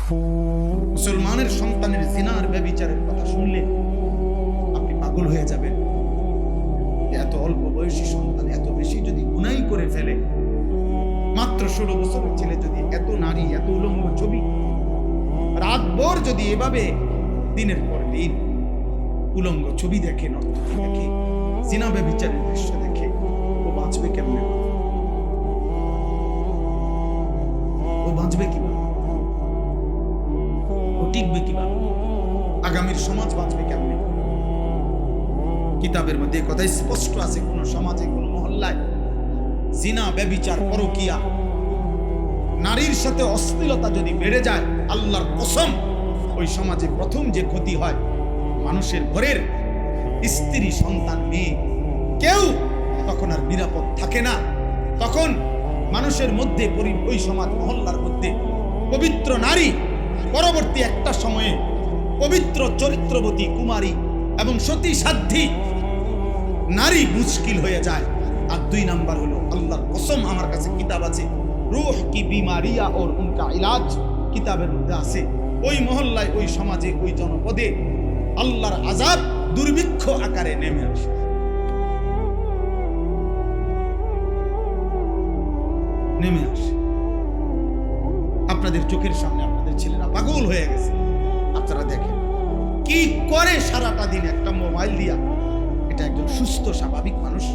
মুসলমানের সন্তানের জিনার ব্যভিচারের কথা শুনলে আপনি পাগল হয়ে যাবেন। এত অল্প বয়সী সন্তান এত বেশি যদি গুনাহ করে ফেলে, মাত্র 16 বছরের ছেলে যদি এত নারী, এত উলঙ্গ ছবি রাতভর যদি এভাবে দিনের পর দিন উলঙ্গ ছবি দেখে, নর্তকী দেখে, জিনা ব্যভিচারের দৃশ্য দেখে, ও বাঁচবে কেমনে? ও বাঁচবে কিভাবে? ও টিকবে কিভাবে? আগামীর সমাজ বাঁচবে কেমনে? কিতাবের মধ্যে কথা স্পষ্ট আছে, কোন সমাজে, কোন মহল্লায় জিনা, ব্যভিচার, পরকিয়া, নারীর সাথে অশ্লীলতা যদি বেড়ে যায়, আল্লাহর কসম ওই সমাজে প্রথম যে ক্ষতি হয়, মানুষের ঘরের স্ত্রী, সন্তান, মেয়ে কেউ তখন আর নিরাপদ থাকে না। তখন মানুষের মধ্যে, ওই সমাজ মহল্লার মধ্যে পবিত্র নারী পরবর্তী একটা সময়ে পবিত্র চরিত্রবতী কুমারী এবং সতী সাধ্বী নারী মুশকিল হয়ে যায়। আর 2 নাম্বার হলো, আল্লাহর কসম আমার কাছে কিতাব আছে, রূহ কি বিমারিয়া और उनका इलाज কিতাবের মধ্যে আছে, ওই মহল্লায়, ওই সমাজে, ওই জনপদে আল্লাহর আযাব দুর্ভিক্ষ আকারে নেমে আসে। আপনাদের চোখের সামনে আপনাদের ছেলেরা পাগল হয়ে গেছে। আপনারা দেখেন কি করে সারাটা দিন একটা মোবাইল দিয়া। এটা একজন সুস্থ স্বাভাবিক মানুষ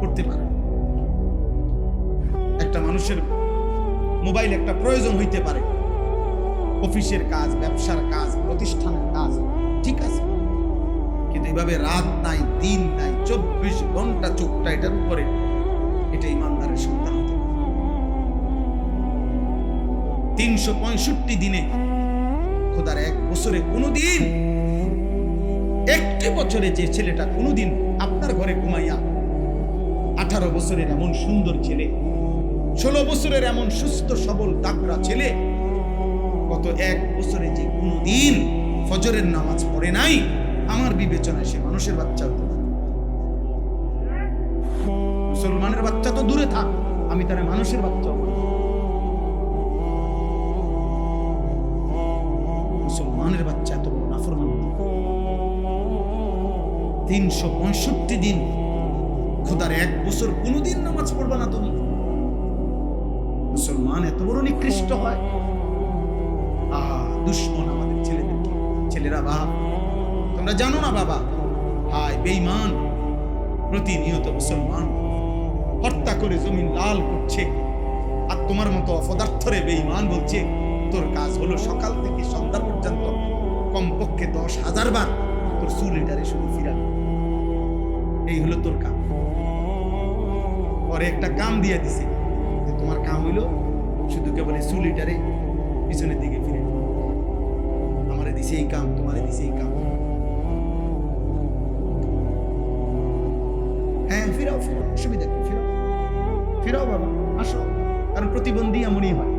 করতে পারে। একটা মানুষের মোবাইল একটা প্রয়োজন হইতে পারে, অফিসের কাজ, ব্যবসার কাজ, প্রতিষ্ঠানের কাজ, ঠিক আছে, কিন্তু এভাবে রাত নাই, দিন নাই, 24 ঘন্টা চোখটা এটার উপরে, এটা ইমানদারের সন্তান হতে পারে। 365 দিনে, খোদার 1 বছরে কোনদিন, একটি বছরে যে ছেলেটা কোনদিন আপনার ঘরে ঘুমাইয়া 18 বছরের এমন সুন্দর ছেলে, 16 বছরের এমন সুস্থ সবল তাগড়া ছেলে, গত 1 বছরে যে কোনদিন ফজরের নামাজ পড়ে নাই, আমার বিবেচনায় সে মানুষের বাচ্চা হতে পারে। মুসলমানের বাচ্চা তো দূরে থাক, আমি তারা মানুষের বাচ্চা বলি। মুসলমানের বাচ্চা এত বড় নাফরমান। 365 দিন, খোদার 1 বছর কোনদিন নামাজ পড়বা না তুমি। মুসলমান এত বড় নিকৃষ্ট হয়। দুশ্মন আমাদের ছেলেদেরকে। ছেলেরা, বাপ তোমরা জানো না বাবা, হায় বেঈমান প্রতিনিয়ত মুসলমান হত্যা করে জমিন লাল করছে, আর তোমার মতো অপদার্থরে বেঈমান বলছে তোর কাজ হলো সকাল থেকে সন্ধ্যা পর্যন্ত কমপক্ষে 10,000 বার তোর চুল এটারে শুধু ফিরানো, এই হলো তোর কাম। পরে একটা কাম দিয়ে দিছে, তোমার কাম হইলো শুধু কেবল চুল এটারে পিছনের দিকে ফিরে, আমারে দিছে এই কাম, তোমারে দিছে এই কাম। হ্যাঁ, ফিরাও, ফিরাও, অসুবিধা কি, ফিরাও, ফিরাও বাবা, আসো। কারণ প্রতিবন্ধী এমনই হয়।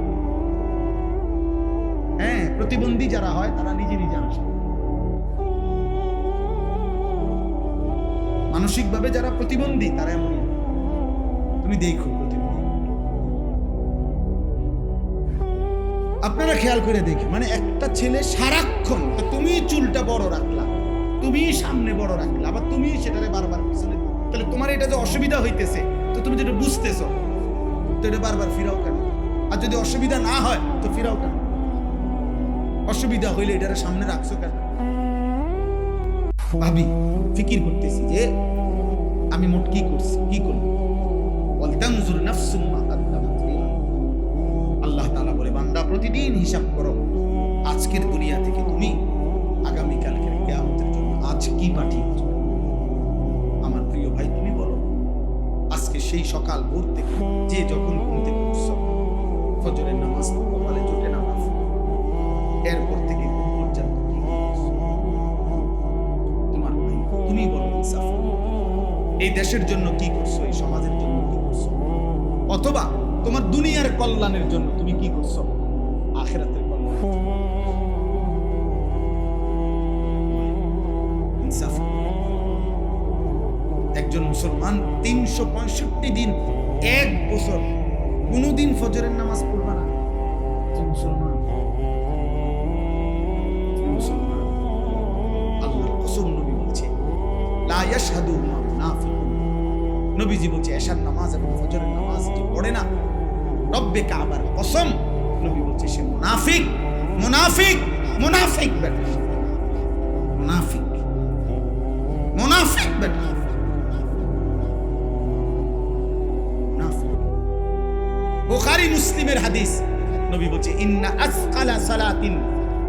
হ্যাঁ, প্রতিবন্ধী যারা হয় তারা নিজে নিজে আসে। মানসিকভাবে যারা প্রতিবন্ধী তারা এমনই হয়। তুমি দেখো প্রতিবন্ধী, আপনারা খেয়াল করে দেখি, মানে একটা ছেলে সারাক্ষণ, তুমি চুলটা বড় রাখলা, তুমি সামনে বড় রাখলা, আবার তুমি সেটারে বারবার পিছনে, তাহলে তোমার এটা যে অসুবিধা হইতেছে, তো তুমি যেটা বুঝতেছো, তো এটা বারবার ফিরাও কেন? আর যদি অসুবিধা না হয় তো ফিরাও কেন? অসুবিধা হইলে এটারে সামনে রাখছো কেন? ভাবি, ফিকির করতেছি যে আমি মোট কি করছি, কি করবো। আল্লাহ তাআলা বলে, বান্দা প্রতিদিন হিসাব করো, আজকের দুনিয়া থেকে তুমি আগামীকালকের কিয়ামতের জন্য আজ কি পাঠিয়েছো। আমার প্রিয় ভাই, তুমি বলো, আজকে সেই সকাল ভোর থেকে যে যখন ঘুম থেকে উঠছো, ফজরের নামাজ কপালে জোটে নামাজ, এরপর থেকে ঘুম পর্যন্ত কি করছো? তোমার ভাই, তুমি বলো, ইনসাফ। এই দেশের জন্য কি করছো, এই সমাজের জন্য কি করছো, অথবা তোমার দুনিয়ার কল্যাণের জন্য তুমি কি করছো, আখিরাতের কল্যাণ। ইনসাফ। একজন মুসলমান 365 দিন, 1 বছর কোনদিন ফজরের নামাজ পড়বা না, মুসলমান ইয়াশহাদুহুমা মুনাফিকুন। নবীজি বলছে এশার নামাজ এবং ফজরের নামাজ যে পড়ে না, রব্বে কাবার কসম, নবী বলছে সে মুনাফিক। মুনাফিক মুনাফিক বেটা, মুনাফিক মুনাফিক বেটা, মুনাফিক। বুখারী মুসলিমের হাদিস, নবী বলছে ইন্না আসকালা সালাতিন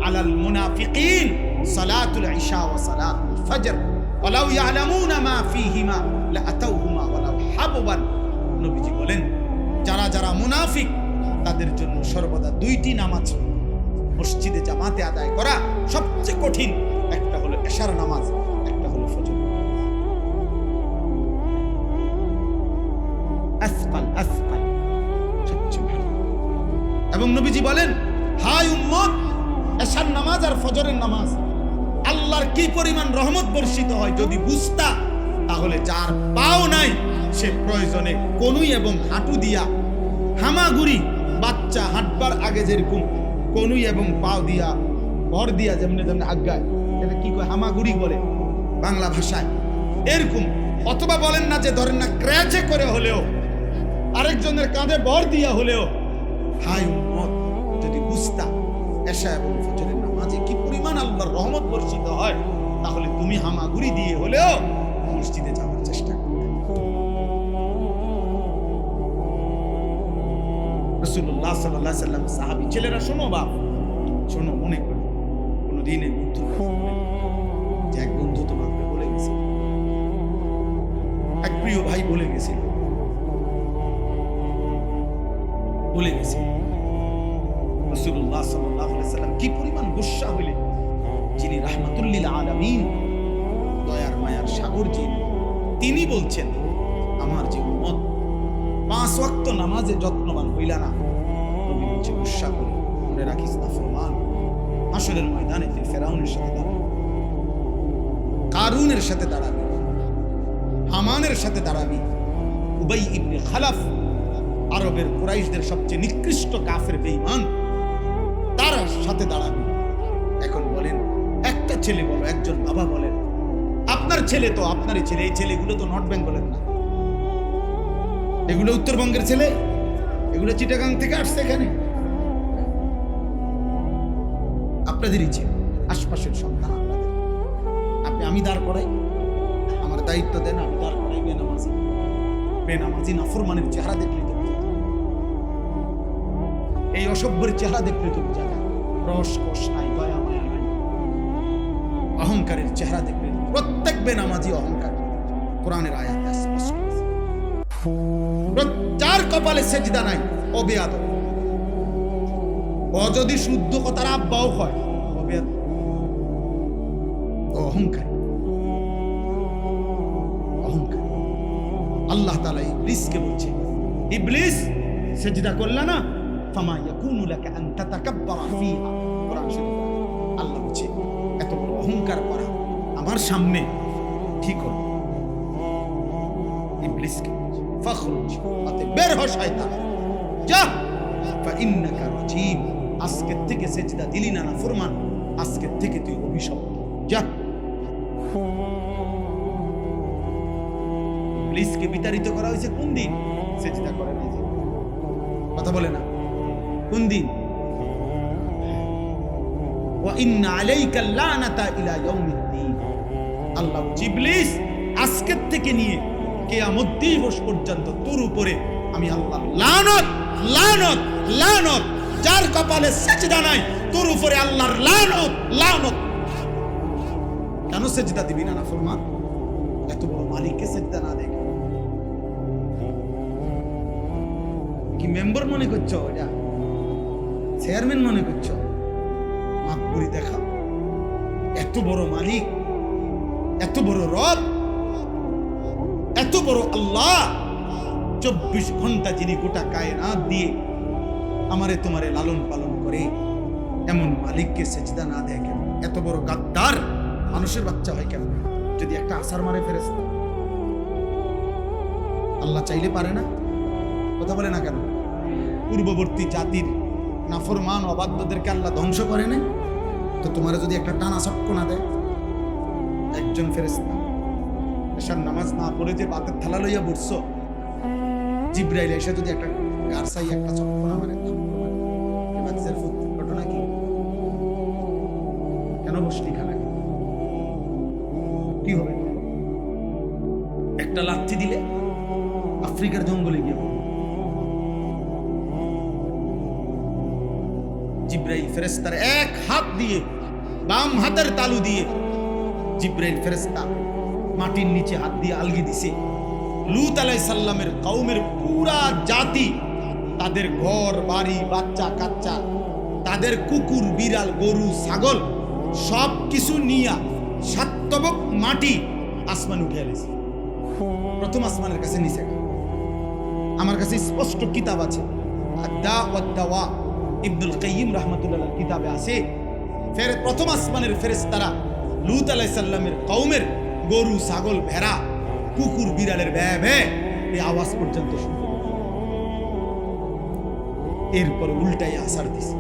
আলাল মুনাফিকিন সালাতুল ইশা ওয়া সালাতুল ফজর ওয়ালাউ ইয়ালামুনা মা ফীহিমা লাআতাউহুমা ওয়ালাউ হাববান। নবীজি বলেন যারা যারা মুনাফিক তাদের জন্য সর্বদা দুইটি নামাজ মসজিদে জামাতে আদায় করা সবচেয়ে কঠিন। একটা হলো এশার নামাজ, একটা হলো ফজর। আসকাল আসকাল, সবচেয়ে ভারী। এবং নবীজি বলেন হায় উম্মত, এশার নামাজ আর ফজরের নামাজ আল্লাহর কি পরিমাণ রহমত বর্ষিত হয় যদি বুঝতা, তাহলে যার পাও নাই সে প্রয়োজনে কনুই এবং হাঁটু দিয়া হামাগুড়ি, বাচ্চা হাঁটবার আগে যেরকম কনুই এবং পাও দিয়া ভর দিয়া যেমনি যেমনি আজ্ঞায়, এটা কি কয় হামাগুড়ি বলে বাংলা ভাষায়, এরকম। অথবা বলেন না যে ধরেন না ক্র্যাচে করে হলেও আরেকজনের কাঁধে ভর দিয়া হলেও, হায় উম্মত যদি বুঝতা এশা এবং ফজরের নামাজে কি পরিমাণ আল্লাহর রহমত বর্ষিত হয়, তাহলে তুমি হামাগুড়ি দিয়ে হলেও মসজিদে যাওয়ার চেষ্টা করবে। রাসূলুল্লাহ সাল্লাল্লাহু আলাইহি ওয়াসাল্লাম সাহাবী ছেলেরা শোনো, বাপ শোনো, মনে করো কোনদিন এই বন্ধু যে এক বন্ধু তোমাকে বলে গেছিল, এক প্রিয় ভাই বলে গেছিল রাসূলুল্লাহ সাল্লাল্লাহু আলাইহি ওয়াসাল্লাম কি পরিমাণ গুসা হইলেন, যিনি রাহমাতুল লিল আলামিন, দয়ার মায়ার সাগর যিনি, তিনি বলছেন আমার যে উম্মত 5 ওয়াক্ত নামাজে যত্নবান হইলা না, নবী বলছে গুসা করে মনে রাখিস না ফরমান হাসরের ময়দানে তুই ফেরাউনের সাথে দাঁড়াবি, কারুনের সাথে দাঁড়াবি, হামানের সাথে দাঁড়াবি, উবাই ইবনে খালাফ আরবের কুরাইশদের সবচেয়ে নিকৃষ্ট কাফের বেঈমান, তার সাথে দাঁড়াবি। এখন বলেন একটা ছেলে বলো, একজন বাবা বলেন আপনার ছেলে তো আপনারই ছেলে, এই ছেলেগুলো তো নর্থ বেঙ্গলের না, এগুলো উত্তরবঙ্গের ছেলে, এগুলো চিটাগাং থেকে আসছে এখানে, আপনাদেরই ছেলে, আশপাশের সন্তান আপনাদের। আমি দাঁড় করাই, আমার দায়িত্ব দেন, আমি দাঁড় করাই বেনামাজি। বেনামাজি নাফরমানের চেহারা দেখলে তো বোঝা যায়, এই অসভ্যের চেহারা দেখলে তো বোঝা যায় রস কোষ নাই, দয়া মায়া নাই, অহংকারের চেহারা দেখলে প্রত্যেক বেনামাজি অহংকার। কোরআনের আয়াতে স্পষ্ট, যার কপালে সেজদা নাই ও বেয়াদব, ও যদি শুদ্ধ কথার আব্বাও হয় ও বেয়াদব, ও অহংকার। অহংকার। আল্লাহ তাআলা ইবলিসকে বলছে, ইবলিস সেজদা করলা না, ফামা ইয়াকুনু লাকা আন তাতাকাব্বারা ফিহা। কোরআন শরীফ আল্লাহ বলছে এত বড় অহংকার করা আমার সামনে ঠিক হলো। ইবলিসকে ফখরুজ, আতে বের হ শয়তান, যা, ফাইন্নাকা রাজিম। আজকে থেকে সেজদা দিলি না নাফরমান, আজকে থেকে তুই অভিশপ্ত, যা। ইবলিসকে বিতাড়িত করা হয়েছে কোন দিন? সেজদা করে নাই যে, কথা বলে না, কোন দিন? ওয়া ইন্না আলাইকা লানাতা ইলা ইয়াউমিদ্দিন। আল্লাহ ইবলিস আজকে থেকে নিয়ে কিয়ামত দিবস পর্যন্ত তোর উপরে আমি আল্লাহ লানত লানত লানত, যার কপালে সেজদা নাই তোর উপরে আল্লাহর লানত লানত। কেন সেজদা দিবি না নাফরমান? এত বড় মালিককে সেজদা না দেখে কি মেম্বার মনে করছো? এটা চেয়ারম্যান মনে করছো? মাকবুরি দেখা, এত বড় মালিক, এত বড় রব, এত বড় আল্লাহ, 24 ঘন্টা যিনি গোটা কায়নাত দিয়ে আমারে তোমারে লালন পালন করে, এমন মালিককে সেজদা না দেয় কেন? এত বড় গাদ্দার মানুষের বাচ্চা হয় কেন? যদি একটা আসার মারে ফেরেশতা, আল্লাহ চাইলে পারে না? কথা বলে না কেন? পূর্ববর্তী জাতির নাফরমান অবাধ্যদেরকে আল্লাহ ধ্বংস করে না? তো তোমার যদি একটা টানা চক্ক না দেয়, একজন ফেরেশতা এশার নামাজ না পড়ে যে বাতের থালা লইয়া বসছো, জিব্রাইল এসে যদি একটা গারসাই একটা চপ্পনা মারে, ঘটনা কি? কেন বসলি খানা? কি হবে? একটা লাথি দিলে আফ্রিকার জঙ্গলে গিয়ে জিব্রাইল ফেরেশতার এক হাত দিয়ে, বাম হাতের তালু দিয়ে জিব্রাইল ফেরেশতা মাটির নিচে হাত দিয়ে আলগি দিছে। লূত আলাইহিস সালামের কওমের পুরা জাতি, তাদের ঘর বাড়ি, বাচ্চা কাচ্চা, তাদের কুকুর বিড়াল গরু ছাগল সব কিছু নিয়া সাতবক মাটি আসমান উঠে এলেছে। প্রথম আসমানের কাছে নিচে। আমার কাছে স্পষ্ট কিতাব আছে, আদ-দা ওয়াদ-দাওয়া, ইবনুল কাইয়িম রাহমাতুল্লাহ কিতাবে আছে, প্রথম আসমানের ফেরেশতারা লূত আলাইহিস সালামের কওমের গরু ছাগল ভেড়া কুকুর বিড়ালের ভ্যা ভ্যা এই আওয়াজ পর্যন্ত শুনতে। এরপর উল্টাই আসার দিছে,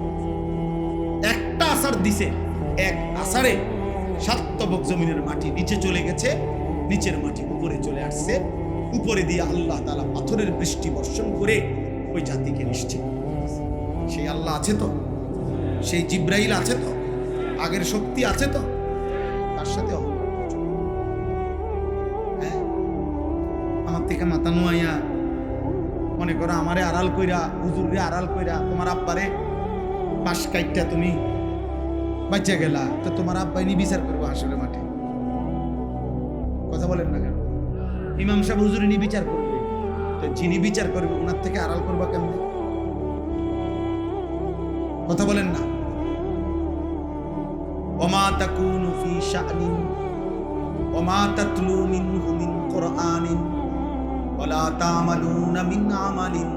একটা আসার দিছে, এক আসারে সাতবক জমিনের মাটি নিচে চলে গেছে, নিচের মাটি উপরে চলে আসছে, উপরে দিয়ে আল্লাহ তাআলা পাথরের বৃষ্টি বর্ষণ করে ওই জাতিকে নিশ্চিত। সেই আল্লাহ আছে তো, সেই জিব্রাইল আছে তো, আগের শক্তি আছে তো, তার সাথে আমার থেকে মাথা নোয়াইয়া মনে করো আমারে আড়াল কইরা, হুজুরে আড়াল কইরা, তোমার আব্বারে পাশ কাইটটা তুমি বাচ্চা গেলা, তো তোমার আব্বাই নি বিচার করবো আসলে মাঠে। কথা বলেন না কেন? ইমাম সাহেব হুজুরে নি বিচার করবে, তো যিনি বিচার করবে ওনার থেকে আড়াল করবা কেমনে? কথা বলেন না? ওমা তাকুনু ফি শা'নিন ওমা তাতলু মিনহু মিন কুরআনিন ওয়ালা তা'মালুনা মিন আমালিন।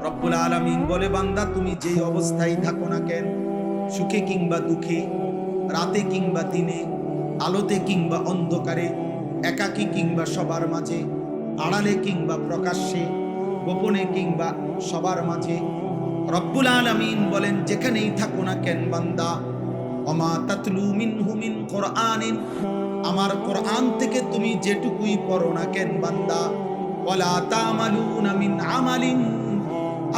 রব্বুল আলামিন বলে, বান্দা তুমি যেই অবস্থায় থাকো না কেন, সুখে কিংবা দুঃখে, রাতে কিংবা দিনে, আলোতে কিংবা অন্ধকারে, একাকী কিংবা সবার মাঝে, আড়ালে কিংবা প্রকাশ্যে, গোপনে কিংবা সবার মাঝে, রব্বুল আলামিন বলেন যেখানেই থাকো না কেন বান্দা, ওমা তাতলু মিনহু মিন কুরআনিন, আমার কোরআন থেকে তুমি যেটুকুই পড়ো না কেন বান্দা, ওয়ালা তা'মালুনা মিন আমালিন,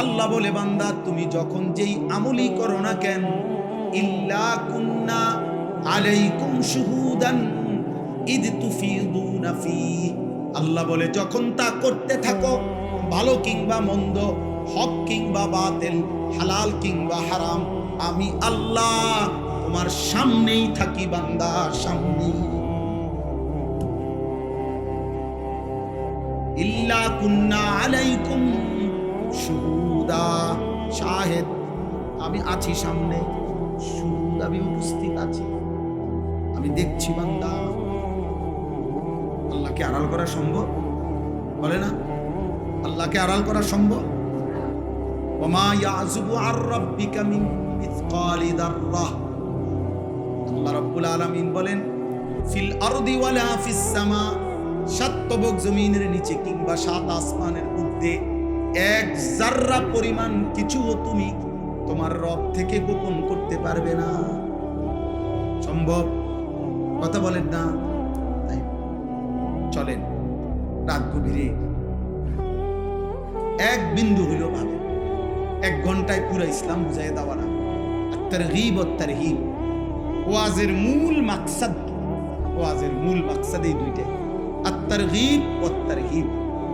আল্লাহ বলে বান্দা তুমি যখন যেই আমলই করো না কেন, ইল্লা কুন্না আলাইকুম শুহুদান ইদ তুফিদুনা ফি, আল্লাহ বলে যখন তা করতে থাকো, ভালো কিংবা মন্দ, হক কিংবা বাতিল, হালাল কিংবা হারাম, আমি আল্লাহ তোমার সামনেই থাকি বান্দা, সামনে। ইল্লা কুন্না আলাইকুম শুহুদা, শাহেদ, আমি আছি সামনে, শুহুদ আমি উপস্থিত আছি, আমি দেখছি বান্দা। আল্লাহকে আড়াল করা সম্ভব? বলে না আল্লাহকে আড়াল করা সম্ভব? ওমা ইয়াযুবু আর রাব্বিকা মিন মিসকালি যাররাহ, আল্লাহ রাব্বুল আলামিন বলেন ফিল আরদি ওয়ালা ফিস সামা, সাতবক জমিনের নিচে কিংবা সাত আসমানের ঊর্ধ্বে এক জাররা পরিমাণ কিছুও তুমি তোমার রব থেকে গোপন করতে পারবে না। সম্ভব? কথা বলেন না? তাই চলেন রাত গভীরে এক বিন্দু হইল ভাবে, 1 ঘন্টায় পুরো ইসলাম বুঝাই দেওয়া না। তারগীব ও তারহিব, ওয়াজের মূল মাকসাদ, ওয়াজের মূল মাকসাদ এই দুইটাই, আত-তারগীব ও তারহিব,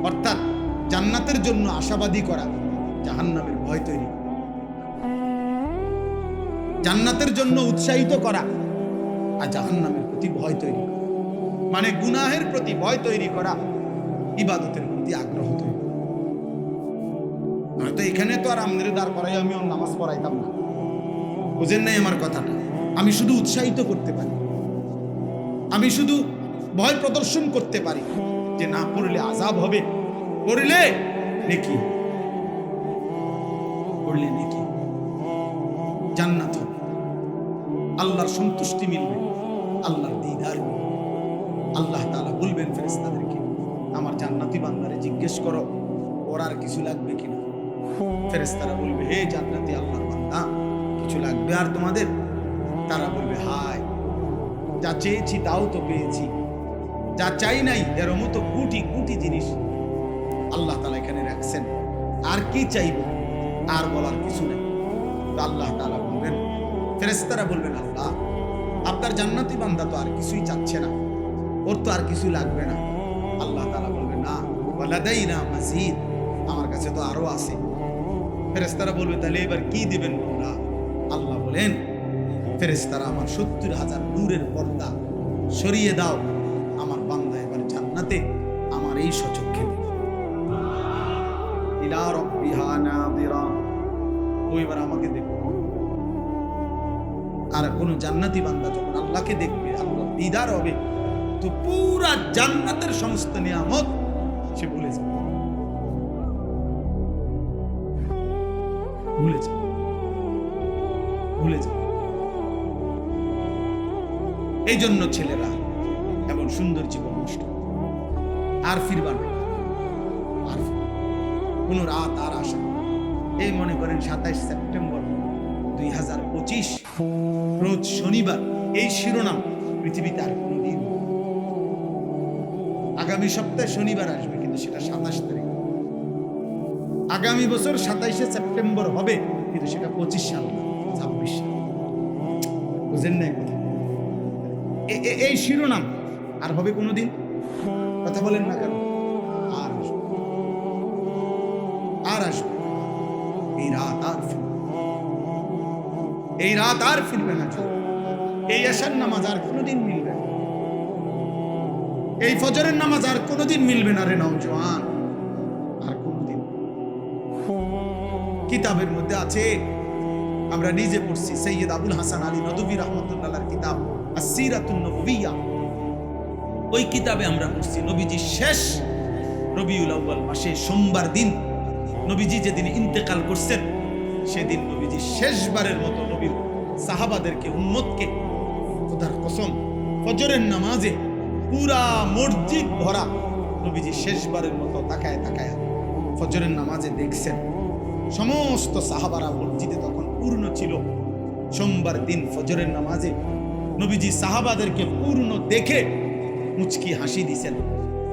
অর্থাৎ জান্নাতের জন্য আশাবাদী করা, জাহান্নামের ভয় তৈরি, জান্নাতের জন্য উৎসাহিত করা আর জাহান্নামের প্রতি ভয় তৈরি, মানে গুনাহের প্রতি ভয় তৈরি করা, ইবাদতের প্রতি আগ্রহ তৈরি। নয়তো এখানে তো আর আমাদের দাঁড় করাই আমি নামাজ পড়াইতাম না, বুঝেন নাই আমার কথাটা? আমি শুধু উৎসাহিত করতে পারি, আমি শুধু ভয় প্রদর্শন করতে পারি যে না পড়লে আযাব হবে, পড়লে নেকি, পড়লে নেকি, জান্নাত হবে, আল্লাহর সন্তুষ্টি মিলবে, আল্লাহর দিদার মিলবে। আল্লাহ তাআলা বলবেন ফেরেশতাদেরকে, আমার জান্নাতি বান্দারে জিজ্ঞেস করো ওর আর কিছু লাগবে কিনা। ফেরেশতারা বলবে, হে জান্নাতি আল্লাহর বান্দা, কিছু লাগবে আর তোমাদের? তারা বলবে, হায়, যা চেয়েছি তাও তো পেয়েছি, যা চাই নাই এর মতো কোটি কোটি জিনিস আল্লাহ তাআলা এখানে রাখছেন। আর কি চাইব, আর বলার কিছু নেই। আল্লাহ তাআলা বলবেন, ফেরেশতারা বলবেন, আল্লাহ আপনার জান্নাতি বান্দা তো আর কিছুই চাচ্ছে না, ওর তো আর কিছু লাগবে না। আল্লাহ তাআলা বলবেন, না, ওয়ালাদাইনা মাজিদ, আমার কাছে তো আরো আছে। ফেরেশতারা বলবে, তাহলে এবার কি দিবেন মওলা? আল্লাহ বলেন, ফেরেশতারা আমার 70,000 নূরের পর্দা সরিয়ে দাও, আমার বান্দা এবার জান্নাতে আমার এই সচক্ষে ইলা রাব্বিহা নাযিরা, ওইবার আমাকে দেখবে। আর কোন জান্নাতি বান্দা যখন আল্লাহকে দেখবে, আল্লাহ দিদার হবে, তো পুরা জান্নাতের সমস্ত নিয়ামত সে ভুলে যাবে, ভুলে যাবে, ভুলে যাবে। এই জন্য ছেলেরা এমন সুন্দর জীবন নষ্ট আর ফিরবা না, আর কোন রাত আর আসে না। এই মনে করেন 27 সেপ্টেম্বর 2025 রোজ শনিবার, এই শিরোনাম পৃথিবীতে আর কোনদিন। আগামী সপ্তাহে শনিবার আসবে, কিন্তু সেটা 27 তারিখ। আগামী বছর 27 সেপ্টেম্বর হবে, কিন্তু সেটা 25 সাল না, 26 সাল। বুঝেন না? এই শিরোনাম আর হবে কোনোদিন? কথা বলেন না কেন? আর আসবে এই রাত, আর এই রাত আর ফিরবে না। এই আশার নামাজ আর কোনোদিন মিলবে না, এই ফজরের নামাজ আর কোনোদিন মিলবে না রে নওজোয়ান, আর কোনোদিন। কিতাবের মধ্যে আছে, আমরা নিজে পড়ছি, সৈয়দ আবুল হাসান আলী নদভী রাহমাতুল্লাহর কিতাব আস-সিরাতুন নববিয়্যা। ওই কিতাবে আমরা পড়ছি, নবীজি শেষ রবিউল আউয়াল মাসে সোমবার দিন, নবীজি যেদিন ইন্তেকাল করছেন, সেদিন নবীজি শেষবারের মতো নবীর সাহাবাদেরকে, উম্মতকে, খোদার কসম, ফজরের নামাজে পুরা মসজিদ ভরা, নবীজি শেষবারের মতো তাকায় তাকায় ফজরের নামাজে দেখছেন। সমস্ত সাহাবারা মসজিদে তখন পূর্ণ ছিল। সোমবার দিন ফজরের নামাজে নবীজি সাহাবাদেরকে পূর্ণ দেখে মুচকি হাসি দিছেন।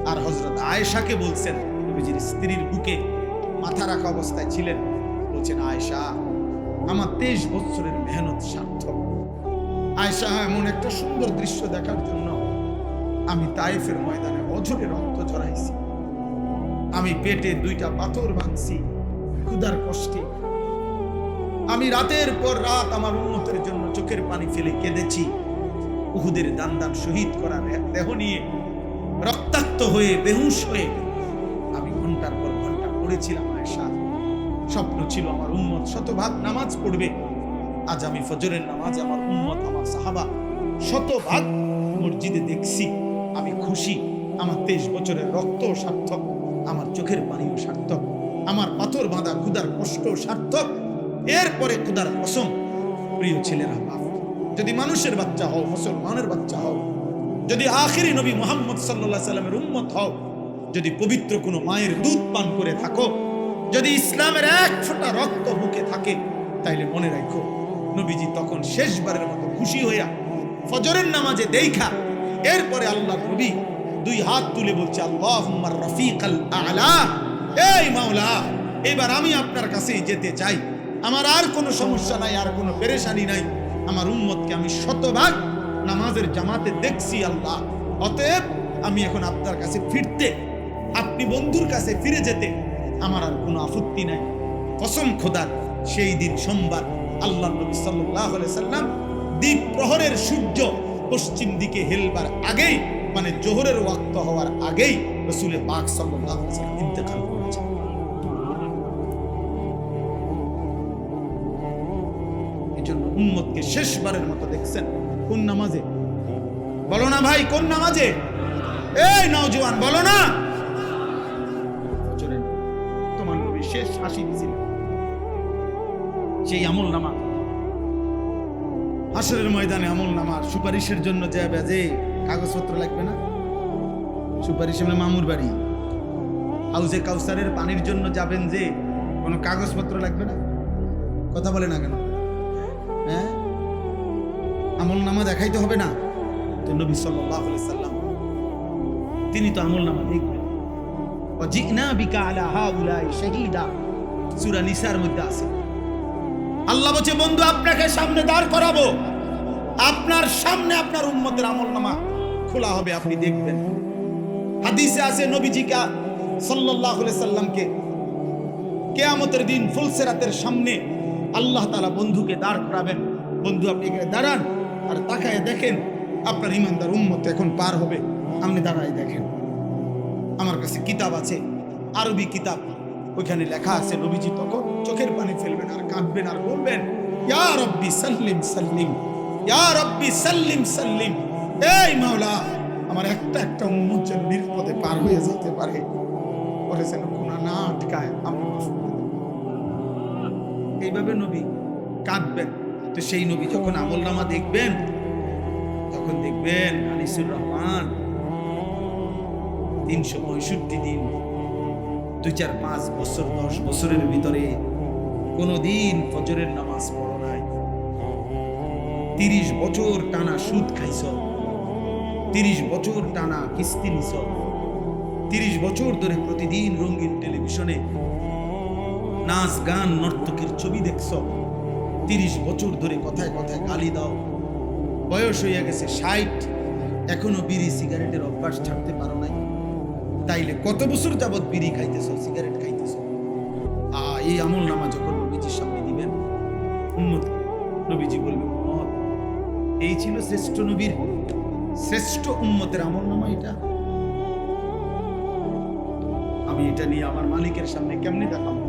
আর হযরত আয়েশাকে বলছেন, নবীজির স্ত্রীর বুকে মাথা রাখা অবস্থায় ছিলেন, বলছেন, আয়েশা, আমার 23 বছরের মেহনত সার্থক। আয়েশা, এমন একটা সুন্দর দৃশ্য দেখার জন্য আমি তায়েফের ময়দানে অঝরে রক্ত ঝরাইছি, আমি পেটে 2টা পাথর ভাঙছি ক্ষুধার কষ্টে, আমি রাতের পর রাত আমার উম্মতের জন্য চোখের পানি ফেলে কেঁদেছি, উহুদের দান শহীদ করার দেহ নিয়ে রক্তাক্ত হয়ে বেহুশ হয়ে আমি ঘন্টার পর ঘন্টা পড়েছিলাম। আয়েশা, স্বপ্ন ছিল আমার উম্মত শতভাগ নামাজ পড়বে। আজ আমি ফজরের নামাজ আমার উম্মত, আমার সাহাবা শতভাগ মসজিদে দেখছি, আমি খুশি। আমার 23 বছরের রক্ত সার্থক, আমার চোখের পানিও সার্থক, আমার পাথর বাঁধা ক্ষুধার কষ্ট সার্থক। এরপরে ক্ষুধার কসম, প্রিয় ছেলেরা, যদি মানুষের বাচ্চা হও, মুসলমানের বাচ্চা হও, যদি আখিরি নবী মুহাম্মদ সাল্লাল্লাহু আলাইহি সাল্লামের উম্মত হও, যদি পবিত্র কোনো মায়ের দুধ পান করে থাকো, যদি ইসলামের এক ফোঁটা রক্ত বুকে থাকে, তাইলে মনে রাখো, নবীজি তখন শেষবারের মতো খুশি হইয়া ফজরের নামাজে দেখা, এরপরে আল্লাহ নবী 2 হাত তুলে বলছে, আল্লাহুম্মা রাফিকাল আ'লা, এই মাওলা, এবার আমি আপনার কাছেই যেতে চাই, আমার আর কোনো সমস্যা নাই, আর কোনো পেরেশানি নাই, আমার উম্মতকে আমি শতভাগ নামাজের জামাতে দেখছি আল্লাহ, অতএব আমি এখন আপনার কাছে ফিরতে, আপনি বন্ধুর কাছে ফিরে যেতে আমার আর কোনো আপত্তি নাই। কসম খোদার, সেই দিন সোমবার আল্লাহ নবী সাল্লাল্লাহু আলাইহি সাল্লাম দ্বীপ প্রহরের সূর্য পশ্চিম দিকে হেলবার আগেই, মানে জোহরের ওয়াক্ত হওয়ার আগেই রাসূল পাক সাল্লাল্লাহু আলাইহি সাল্লাম ইন্তেকাল করেছেন। এজন্য উম্মতকে শেষবারের মতো দেখছেন কোন নামাজে? বলো না ভাই, কোন নামাজে? এই নওজোয়ান, বলো না। তোমার নবী শেষ হাসি দিয়েছিলেন, সেই আমল নামা হাসরের ময়দানে আমল নামা সুপারিশের জন্য যাবে, যে কাগজপত্র লাগবে না, সুপারিশ মানে মামুর বাড়ি, হাউজে কাউসারের পানির জন্য যাবেন, যে কোনো কাগজপত্র লাগবে না। কথা বলে না কেন? হ্যাঁ, আমল নামা দেখাইতে হবে না? তো নবী সাল্লাল্লাহু আলাইহি সাল্লাম তিনি তো আমলনামা দেখবেন। ওয়াজিনা বিকা আলা হাউলাই শাহীদা, সূরা নিসার মধ্যে আছে। আল্লাহ বলছে, বন্ধু আপনাকে সামনে দাঁড় করাবো, আপনার সামনে আপনার উম্মতের আমলনামা খোলা হবে, আপনি দেখবেন। হাদিসে আছে নবীজি সাল্লাল্লাহু আলাইহি সাল্লামকে কিয়ামতের দিন ফুলসিরাতের সামনে আল্লাহ তাআলা বন্ধুকে দাঁড় করাবেন। বন্ধু আপনি এখানে দাঁড়ান আর তাকায় দেখেন আপনার ইমানদার উম্মত এখন পার হবে, আপনি দাঁড়ায় দেখেন। আমার কাছে কিতাব আছে, আরবি কিতাব, ওইখানে লেখা আছে নবীজি তখন চোখের পানি ফেলবেন আর কাঁদবেন আর বলবেন, ইয়া রব্বি সাল্লিম সাল্লিম, ইয়া রব্বি সাল্লিম সাল্লিম। এই মাওলা, আমার একটা একটা উম্মত যেন নিরাপদে পার হয়ে যেতে পারে, পরে যেন গুনাহ না আটকায়, আমি মাফ করে দেব। এইভাবে নবী কাঁদবেন। তো সেই নবী যখন আমলনামা দেখবেন, তখন দেখবেন আনিসুর রহমান 365 দিন, 2-4-5 বছর 10 বছরের ভিতরে কোনদিন ফজরের নামাজ পড়ো নাই, 30 বছর টানা সুদ খাইছ, 30 বছর টানা কিস্তি নিছ, 30 বছর ধরে প্রতিদিন রঙিন টেলিভিশনে নাচ গান নর্তকীর ছবি দেখছ, 30 বছর ধরে কথায় কথায় গালি দাও, বয়স হইয়া গেছে 60, এখনো বিড়ি সিগারেটের অভ্যাস ছাড়তে পারো নাই। তাইলে কত বছর যাবত বিড়ি খাইতেছ, সিগারেট খাইতেছ? এই আমলনামা যখন নবীজির সামনে দিবেন, উম্মত নবীজি বলবে, উম্মত এই ছিল শ্রেষ্ঠ নবীর শ্রেষ্ঠ উম্মতের আমলনামা এটা। আমি এটা নিয়ে আমার মালিকের সামনে কেমনে দেখাবো?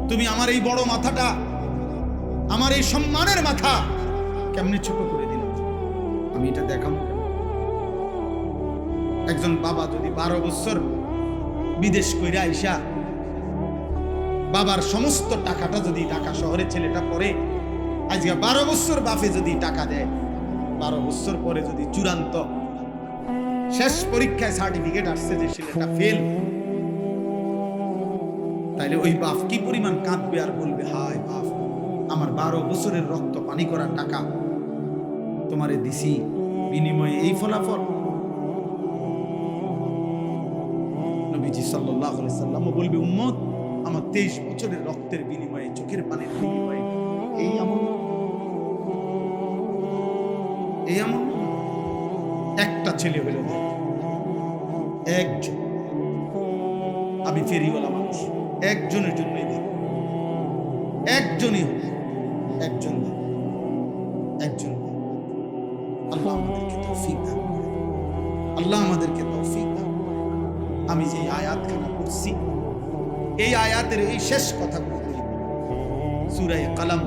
তুমি আমার এই বড় মাথাটা, আমার এই সম্মানের মাথা কেমনে ছোট করে দিল? আমি এটা দেখাবো কেন? একজন বাবা যদি 12 বছর বিদেশ কইরা আইসা বাবার সমস্ত টাকাটা যদি ঢাকা শহরে ছেলেটা পড়ে, আজকে 12 বছর বাপে যদি টাকা দেয়, 12 বছর পরে যদি চূড়ান্ত শেষ পরীক্ষায় সার্টিফিকেট আসছে যে ছেলেটা ফেল, তাইলে ওই বাপ কি পরিমাণ কাঁদবে আর বলবে, হায় বাপ, আমার 12 বছরের রক্ত পানি করা টাকা তোমারে দিছি, বিনিময়ে এই ফলাফল। নবীজি সাল্লাল্লাহু আলাইহি সাল্লাম বলবে, উম্মত আমার 23 বছরের রক্তের বিনিময়ে, চোখের পানির বিনিময়ে এই আমল, এই আমল। একটা ছেলে হইল না, একজন। আমি ফেরিওয়ালা মানুষ, একজনের জন্যই ভাব, একজনই হোক, একজন একজন। আল্লাহ আমাদেরকে তৌফিক দান করেন, আল্লাহ আমাদেরকে তৌফিক দান। আমি যে আয়াতখানা পড়ছি, এই আয়াতের এই শেষ কথাগুলো বলি। সূরা কালাম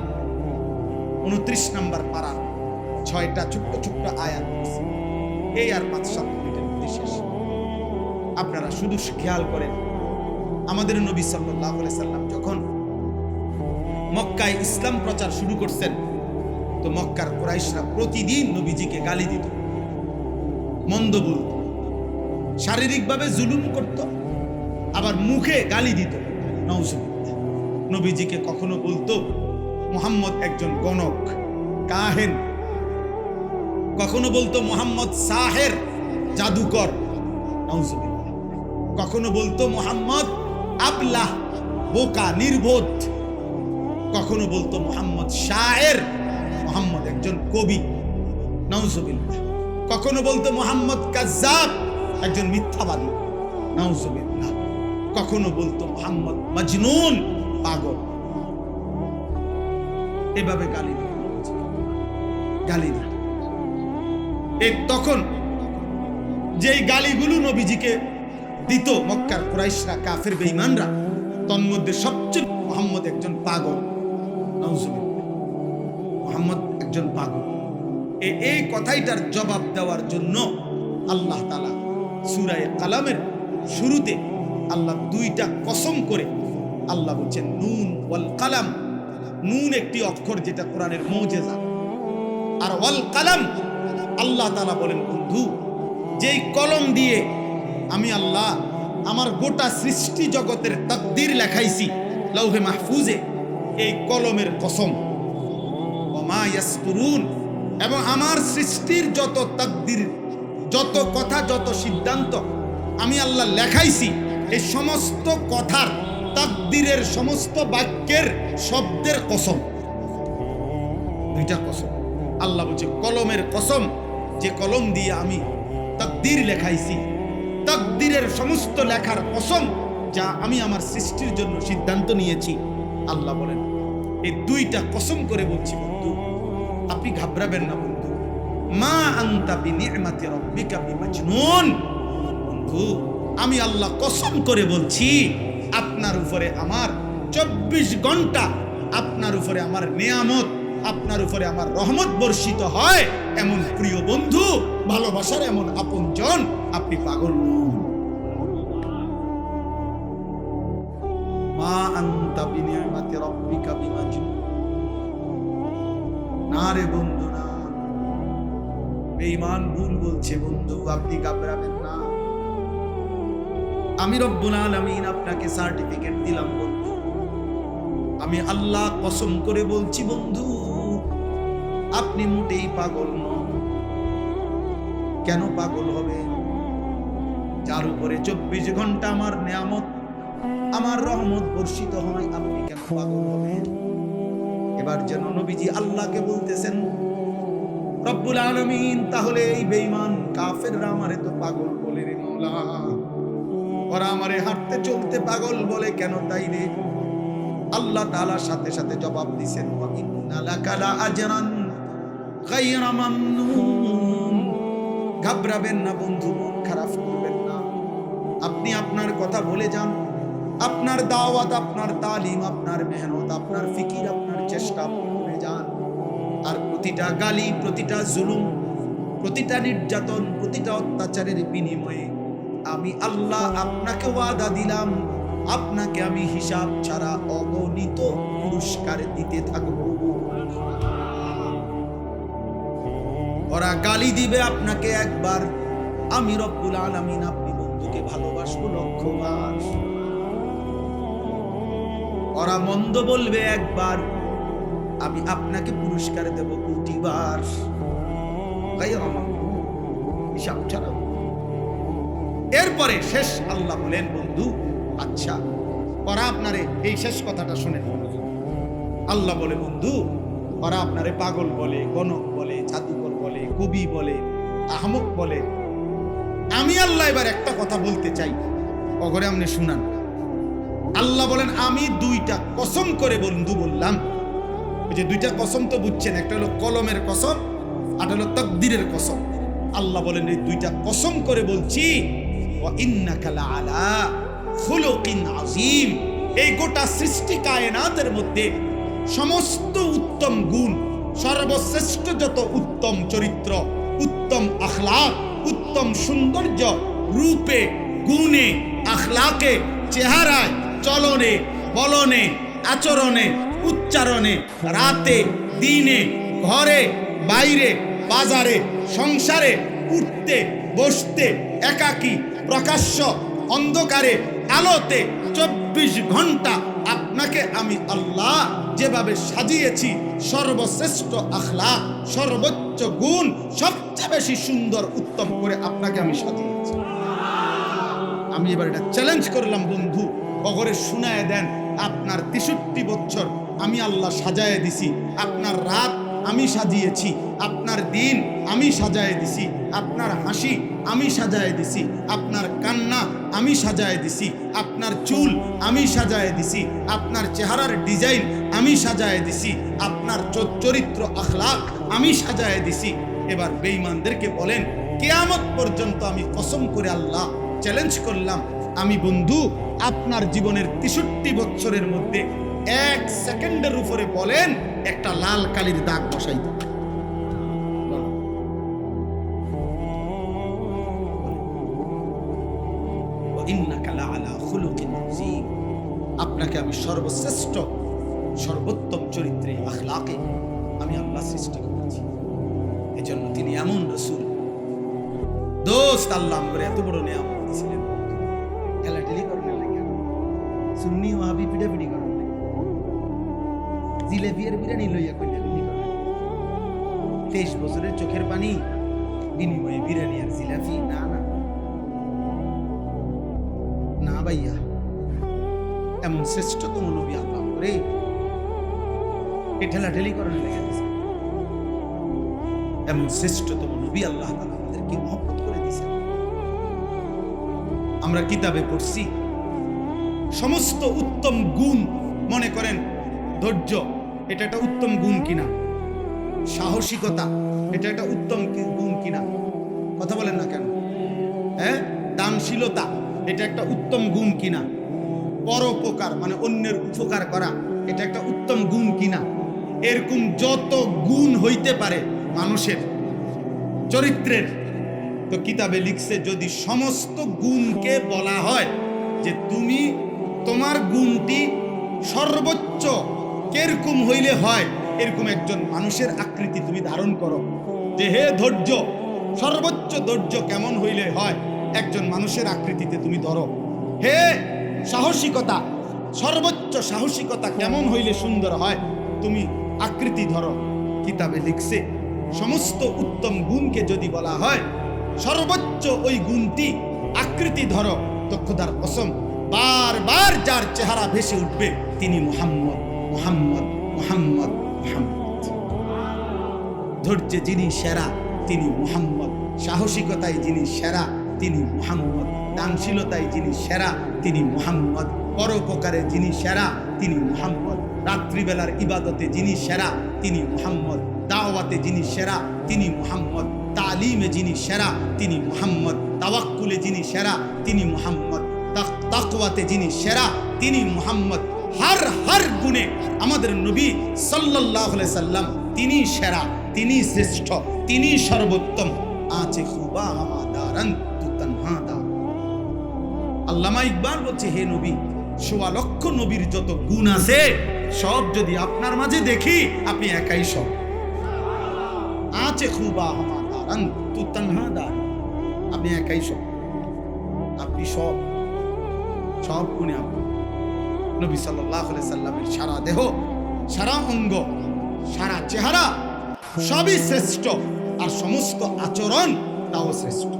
29 নম্বর পারা 6টা ছোট্ট ছোট্ট আয়াত পড়ছি। এই আর 5-7 মিনিটের মধ্যে শেষ। আপনারা শুধু খেয়াল করেন, আমাদের নবী সাল্লাল্লাহু আলাইহি সাল্লাম যখন মক্কায় ইসলাম প্রচার শুরু করছেন, তো মক্কার কুরাইশরা প্রতিদিন নবীজিকে গালি দিত, মন্দ বলত, শারীরিকভাবে জুলুম করত, আবার মুখে গালি দিত। নাউজুবিল্লাহ। নবীজিকে কখনো বলতো মুহাম্মদ একজন গণক, কাহেন, কখনো বলতো মুহাম্মদ সাহের, জাদুকর। নাউজুবিল্লাহ। কখনো বলতো মুহাম্মদ আবলাহ, বোকা, নির্বোধ। কখনো বলতো মুহাম্মদ শায়ের, মুহাম্মদ একজন কবি। নাউজুবিল্লাহ। কখনো বলতো মুহাম্মদ কাজ্জাব, একজন মিথ্যাবাদী। নাউজুবিল্লাহ। কখনো বলতো মুহাম্মদ মজনুন, পাগল। এভাবে গালি দিত, গালি দিত। এই তখন যেই গালিগুলো নবীজিকে দিত মক্কার কুরাইশরা, কাফের বেঈমানরা, তন্মধ্যে সবচেয়ে মুহাম্মদ একজন পাগল। নাউজুবিল্লাহ। মুহাম্মদ একজন পাগল। এই কথাইটার জবাব দেওয়ার জন্য আল্লাহ তাআলা সূরা কালামের শুরুতে আল্লাহ 2টা কসম করে আল্লাহ বলছেন, নুন ওয়াল কালাম। নুন একটি অক্ষর যেটা কোরআনের মুজিজা, আর ওয়াল কালাম আল্লাহ তাআলা বলেন, বন্ধু যেই কলম দিয়ে আমি আল্লাহ আমার গোটা সৃষ্টি জগতের তাকদীর লেখাইছি লৌহে মাহফুজে, এই কলমের কসম। ওয়া মা ইয়াসতুরুন, এবং আমার সৃষ্টির যত তাকদীর যত কথা যত সিদ্ধান্ত আমি আল্লাহ লেখাইছি, এই সমস্ত কথার তাকদীরের সমস্ত বাক্যের শব্দের কসম, দুইটা কসম। আল্লাহ বলছে কলমের কসম, যে কলম দিয়ে আমি তাকদীর লেখাইছি, তাকদীরের সমস্ত লেখার কসম যা আমি আমার সৃষ্টির জন্য সিদ্ধান্ত নিয়েছি। আল্লাহ বলেন এই দুইটা কসম করে বলছি বন্ধু, আপনি ঘাবড়াবেন না বন্ধু। মা আনতা বিনি'মাতি রাব্বিকা বিমাজনুন। বন্ধু আমি আল্লাহ কসম করে বলছি, আপনার উপরে আমার 24 ঘন্টা আপনার উপরে আমার নিয়ামত, আপনার উপরে আমার রহমত বর্ষিত হয়। এমন প্রিয় বন্ধু, ভালোবাসার এমন আপনজন, আপনি পাগল নন। মা আনতা বিনি'মাতি রাব্বিকা বিমাজনুন। না রে বন্ধু না, বেঈমান ভুল বলছে বন্ধু, আপনি ঘাবড়াবেন না। আমি রব্বুল আলামিন আপনাকে সার্টিফিকেট দিলাম বন্ধু, আমি আল্লাহ কসম করে বলছি বন্ধু, আপনি মোটেই পাগল নন। কেন পাগল হবে? যার উপরে 24 ঘন্টা আমার নিয়ামত, আমার রহমত বর্ষিত হয়, আপনি কেন পাগল হবেন? এবার যেন নবীজি আল্লাহকে বলতেছেন, রব্বুল আলামিন তাহলে এই বেঈমান কাফেররা আমারে তো পাগল বলে রে মওলা, ওরা আমারে হাঁটতে চলতে পাগল বলে কেন তাই রে? আল্লাহ তাআলা সাথে সাথে জবাব দিবেন, ওয়া ইন্না লাকা লা আজরান গায়রা মামনুন। ঘাবড়াবেন না বন্ধু, মন খারাপ করবেন না। আপনি আপনার কথা বলে যান, আপনার দাওয়াত, আপনার তালিম, আপনার মেহনত, আপনার ফিকির, আপনার চেষ্টা আপনি করে যান। আর প্রতিটা গালি, প্রতিটা জুলুম, প্রতিটা নির্যাতন, প্রতিটা অত্যাচারের বিনিময়ে আমি আল্লাহ আপনাকে ওয়াদা দিলাম, আপনাকে আমি হিসাব ছাড়া অগণিত পুরস্কার দিতে থাকব। ওরা গালি দিবে আপনাকে একবার, আমি রব্বুল আলামিন আপনি বন্ধুকে ভালোবাসবো লক্ষবার। ওরা মন্দ বলবে একবার, আমি আপনাকে পুরস্কার দেব কোটিবার। হিসাব ছাড়া। এরপরে শেষ আল্লাহ বলেন বন্ধু আচ্ছা, ওরা আপনারে এই শেষ কথাটা শুনেন। আল্লাহ বলে বন্ধু, ওরা আপনারে পাগল বলে, গণক বলে, জাদুকর বলে, কবি বলে, আহমক বলে। আমি আল্লাহ এবার একটা কথা বলতে চাই, অগরে আপনি শুনান। আল্লাহ বলেন আমি দুইটা কসম করে বন্ধু বললাম। ওই যে দুইটা কসম তো বুঝছেন, একটা হলো কলমের কসম, আর হলো তাকদীরের কসম। আল্লাহ বলেন এই দুইটা কসম করে বলছি, ওয়া ইন্নাকা লাআলা খুলুকিন আযীম। এই গোটা সৃষ্টি কায়নাতের মধ্যে সমস্ত উত্তম গুণ, সর্বশ্রেষ্ঠ যত উত্তম চরিত্র, উত্তম আখলাক, উত্তম সৌন্দর্য, রূপে, গুণে, আখলাকে, চেহারায়, চলনে, বলনে, আচরণে, উচ্চারণে, রাতে, দিনে, ঘরে, বাইরে, বাজারে, সংসারে, উঠতে, বসতে, একাকী, প্রকাশ্য, অন্ধকারে, আলোতে, 24 ঘন্টা আপনাকে আমি আল্লাহ যেভাবে সাজিয়েছি, সর্বশ্রেষ্ঠ আখলাক, সর্বোচ্চ গুণ, সবচেয়ে বেশি সুন্দর উত্তম করে আপনাকে আমি সাজিয়েছি। আমি এবার এটা চ্যালেঞ্জ করলাম বন্ধু, অগরে শুনায় দেন, আপনার 63 বছর আমি আল্লাহ সাজায় দিছি, আপনার রাত আমি সাজিয়েছি, আপনার দিন আমি সাজায় দিছি, আপনার হাসি আমি সাজায় দিছি, আপনার কান্না আমি সাজায় দিছি, আপনার চুল আমি সাজায় দিছি, আপনার চেহারার ডিজাইন আমি সাজায় দিছি, আপনার চরিত্র আখলাক আমি সাজায় দিছি। এবার বেঈমানদেরকে বলেন, কিয়ামত পর্যন্ত আমি কসম করে আল্লাহ চ্যালেঞ্জ করলাম, আমি বন্ধু আপনার জীবনের 63 বছরের মধ্যে 1 সেকেন্ডের উপরে বলেন একটা লাল কালির দাগ বসাই দেব। আপনাকে আমি সর্বশ্রেষ্ঠ সর্বোত্তম চরিত্রে আখলাকে আমি আল্লাহ সৃষ্টি করেছি। এজন্য তিনি এমন রাসূল দোস্ত, আল্লাহ করে এত বড় নিয়ামত দিয়েছিলেন। খেলাটেলি করেন না কেন? সুন্নি ওয়াহাবি পিটাপিটি করেন না, জিলেবি আর বিরিয়ানি লইয়া কইলেন 23 বছরের চোখের পানি বিনিময়ে বিরিয়ানি আর জিলাপি? না না না ভাইয়া, এমন শ্রেষ্ঠতম নবী আল্লাহ করে এ ঠেলাঠেলি করার লেগে গেছে। এমন শ্রেষ্ঠতম নবী আল্লাহ তাআলা আমাদেরকে মহব্বত করে দিয়েছেন। আমরা কিতাবে পড়ছি সমস্ত উত্তম গুণ, মনে করেন ধৈর্য, এটা একটা উত্তম গুণ কিনা? সাহসিকতা, এটা একটা উত্তম গুণ কিনা? কথা বলেন না কেন? হ্যাঁ, দানশীলতা, এটা একটা উত্তম গুণ কিনা? পরোপকার মানে অন্যের উপকার করা, এটা একটা উত্তম গুণ কিনা? এরকম যত গুণ হইতে পারে মানুষের চরিত্রের, তো কিতাবে লিখছে যদি সমস্ত গুণকে বলা হয় যে তুমি তোমার গুণটি সর্বোচ্চ কিরকম হইলে হয়, এরকম একজন মানুষের আকৃতি তুমি ধারণ করো। যে হে ধৈর্য, সর্বোচ্চ ধৈর্য কেমন হইলে হয়, একজন মানুষের আকৃতিতে তুমি ধরো। হে সাহসিকতা, সর্বোচ্চ সাহসিকতা কেমন হইলে সুন্দর হয়, তুমি আকৃতি ধরো। কিতাবে লিখছে সমস্ত উত্তম গুণকে যদি বলা হয় সর্বোচ্চ ওই গুণটি আকৃতি ধরো, তো খোদার কসম বারবার যার চেহারা ভেসে উঠবে তিনি মুহাম্মদ, মুহাম্মদ, মুহাম্মদ, মুহাম্মদ। ধৈর্যে যিনি সেরা তিনি মুহাম্মদ, সাহসিকতায় যিনি সেরা তিনি মুহাম্মদ, দানশীলতায় যিনি সেরা তিনি মুহাম্মদ, পরোপকারে যিনি সেরা তিনি মুহাম্মদ, রাত্রিবেলার ইবাদতে যিনি সেরা তিনি মুহাম্মদ, দাওয়াতে যিনি সেরা তিনি মুহাম্মদ, তালিমে যিনি সেরা তিনি মুহাম্মদ, তাওয়াক্কুলে যিনি সেরা তিনি মুহাম্মদ, তাকওয়াতে যিনি সেরা তিনি মুহাম্মদ। হর গুণে আমাদের নবী সাল্লাল্লাহু আলাইহি সাল্লাম তিনি সেরা, তিনি শ্রেষ্ঠ, তিনি সর্বোত্তম। আছে খুবা হামাদারান তু তানহাদা। আল্লামা ইকবাল বলছে হে নবী, ১৬ লক্ষ নবীর যত গুণ আছে সব যদি আপনার মাঝে দেখি আপনি একাই সব। আছে খুবা হামাদারান তু তানহাদা, আপনি একাই সব, আপনি সব, সব গুণে আপনি। নবী সাল্লাল্লাহু আলাইহি সাল্লামের সারা দেহ, সারা অঙ্গ, সারা চেহারা সবই শ্রেষ্ঠ, আর সমস্ত আচরণ তাও শ্রেষ্ঠ।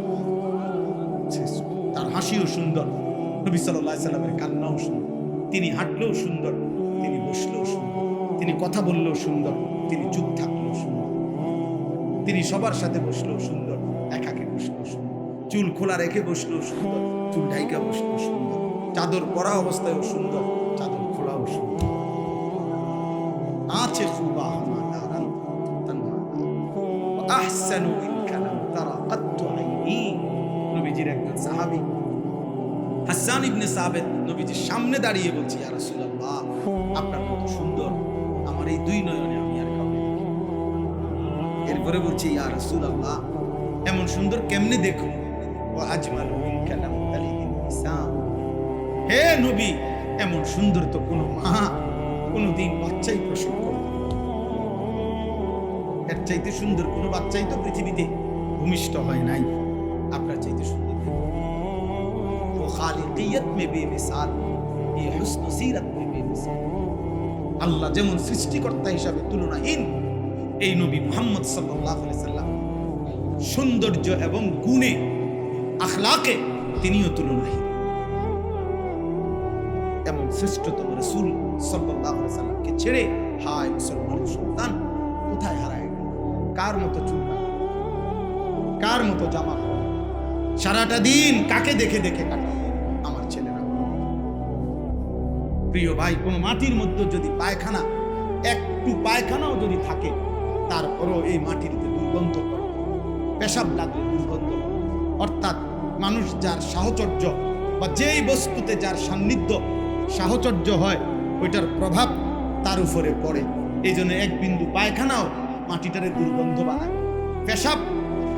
তার হাসিও সুন্দর, নবী সাল্লাল্লাহু আলাইহি সাল্লামের কান্নাও সুন্দর, তিনি হাঁটলেও সুন্দর, তিনি বসলেও সুন্দর, তিনি কথা বললেও সুন্দর, তিনি চুপ থাকলেও সুন্দর, তিনি সবার সাথে বসলেও সুন্দর, একাকে বসলেও সুন্দর, চুল খোলা রেখে বসলেও সুন্দর, চুল ঢাইকা বসলেও সুন্দর, চাদর পরা অবস্থায়ও সুন্দর, চাদর খোলাও সুন্দর। আছে খুবা হামাদারান আহসানু মিনকা লাম তারা কাত্তু আইনি। নবীজির একজন সাহাবী হাসান ইবনে সাবিত নবীজির সামনে দাঁড়িয়ে বলছে ইয়া রাসূলুল্লাহ, আপনার মতো সুন্দর আমার এই দুই নয়নে আমি আর কাউকে দেখি। এরপরে বলছে ইয়া রাসূলুল্লাহ, এমন সুন্দর কেমনে দেখো? ওয়া আজমালু মিনকা লাম তালিদিন নিসা। হে নবী, এমন সুন্দর তো কোনো মা কোনোদিন বাচ্চাই প্রসব করে, এর চাইতে সুন্দর কোনো বাচ্চাই তো পৃথিবীতে ভূমিষ্ঠ হয় নাই, আপনার চাইতে সুন্দর। ও খালিকিয়ত মে বেমিসাল, এই হুসন সিরাত মে বেমিসাল। আল্লাহ যেমন সৃষ্টিকর্তা হিসাবে তুলনাহীন, এই নবী মুহাম্মদ সাল্লাল্লাহু আলাইহি সাল্লাম সৌন্দর্য এবং গুণে, আখলাকে তিনিও তুলনাহীন। এমন শ্রেষ্ঠতম রাসূল সাল্লাল্লাহু আলাইহি সাল্লামকে ছেড়ে হায় মুসলমানের সন্তান কোথায় হারায় গেল? কার মতো চুল কাটা, কার মতো জামা পরা, সারাটা দিন কাকে দেখে দেখে কাটা আমার ছেলেরা। প্রিয় ভাই, কোন মাটির মধ্যে যদি পায়খানা, একটু পায়খানাও যদি থাকে, তারপরও এই মাটির দুর্গন্ধ করে, পেশাব লাগলে দুর্গন্ধ করে। অর্থাৎ মানুষ যার সাহচর্য বা যেই বস্তুতে যার সান্নিধ্য সাহচর্য হয়, ওইটার প্রভাব তার উপরে পড়ে। এই জন্য এক বিন্দু পায়খানাও মাটিটারে দুর্গন্ধ বানায়, পেশাব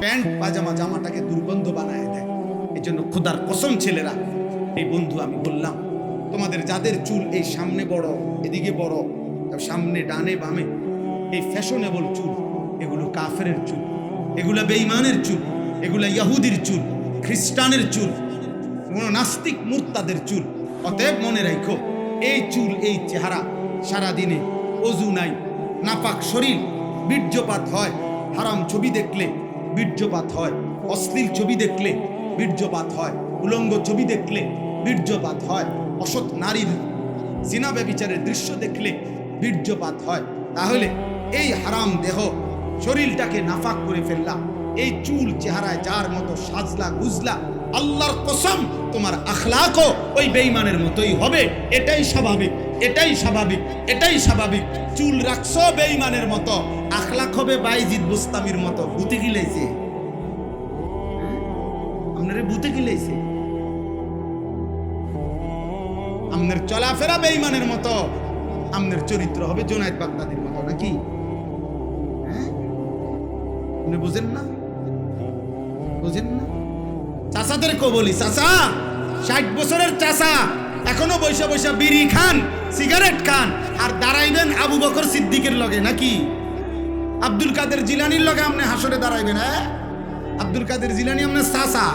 প্যান্ট পাজামা জামাটাকে দুর্গন্ধ বানায় দেয়। এই জন্য খোদার কসম ছেলেরা, এই বন্ধু আমি বললাম, তোমাদের যাদের চুল এই সামনে বড়, এদিকে বড়, সামনে ডানে বামে, এই ফ্যাশনেবল চুল, এগুলো কাফেরের চুল, এগুলা বেঈমানের চুল, এগুলা ইহুদির চুল, খ্রিস্টানের চুল, নাস্তিক মুরতাদের চুল। অতএব মনে রাখো, এই চুল, এই চেহারা, সারাদিনে অজু নাই, নাপাক শরীর, বীর্যপাত হয়, হারাম ছবি দেখলে, বীর্যপাত হয়, অশ্লীল ছবি দেখলে বীর্যপাত হয়, উলঙ্গ ছবি দেখলে বীর্যপাত হয়, অসৎ নারীর জিনা ব্যভিচারের দৃশ্য দেখলে বীর্যপাত হয়। তাহলে এই হারাম দেহ শরীরটাকে নাফাক করে ফেললাম, এই চুল চেহারায় যার মতো সাজলা গুজলা, আল্লাহর কসম তোমার আখলাকও ওই বেঈমানের মতোই হবে। এটাই স্বাভাবিক, এটাই স্বাভাবিক, এটাই স্বাভাবিক। চুল রাখছো বেঈমানের মতো, আখলাক হবে বাইজিদ বুস্তামির মতো। ভূতে গিলাইছে, আপনারে ভূতে গিলাইছে। আপনার চলাফেরা বেঈমানের মতো, আপনার চরিত্র হবে জুনায়েদ বাগদাদির মতো, নাকি? আপনি বুঝেন না, বুঝেন না? চাচাদেরকে বলি, চাচা 60 বছরের চাচা এখনো বৈশা বৈশা বিড়ি খান, সিগারেট খান, আর দাঁড়াইবেন আবু বকর সিদ্দিকের লগে, নাকি? আব্দুল কাদের জিলানির লগে আপনি হাসরে দাঁড়াইবেন? হ্যাঁ, আব্দুল কাদের জিলানি আপনার চাচা,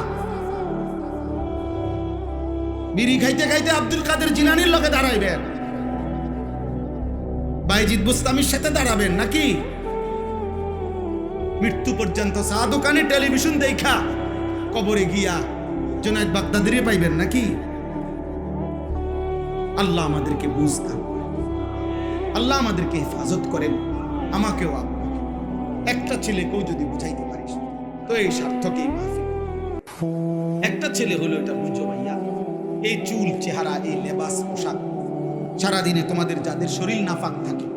বিড়ি খাইতে খাইতে আব্দুল কাদের জিলানির লগে দাঁড়াইবেন, বাইজিদ বুস্তামির সাথে দাঁড়াবেন, নাকি? মৃত্যু পর্যন্ত চা দোকানে টেলিভিশন দেখা কবরে গিয়া জুনায়েদ বাগদাদিরে পাইবেন, নাকি? আল্লাহ আমাদেরকে বুঝতাম, আল্লাহ আমাদেরকে হেফাজত করেন, আমাকেও আপনাকে। একটা ছেলেকেও যদি বুঝাইতে পারিস তো এই সার্থকেই মাহফিল। একটা ছেলে হলো, এটা বুঝো ভাইয়া, এই চুল চেহারা, এই লেবাস পোশাক, সারাদিনে তোমাদের যাদের শরীর নাফাক থাকে,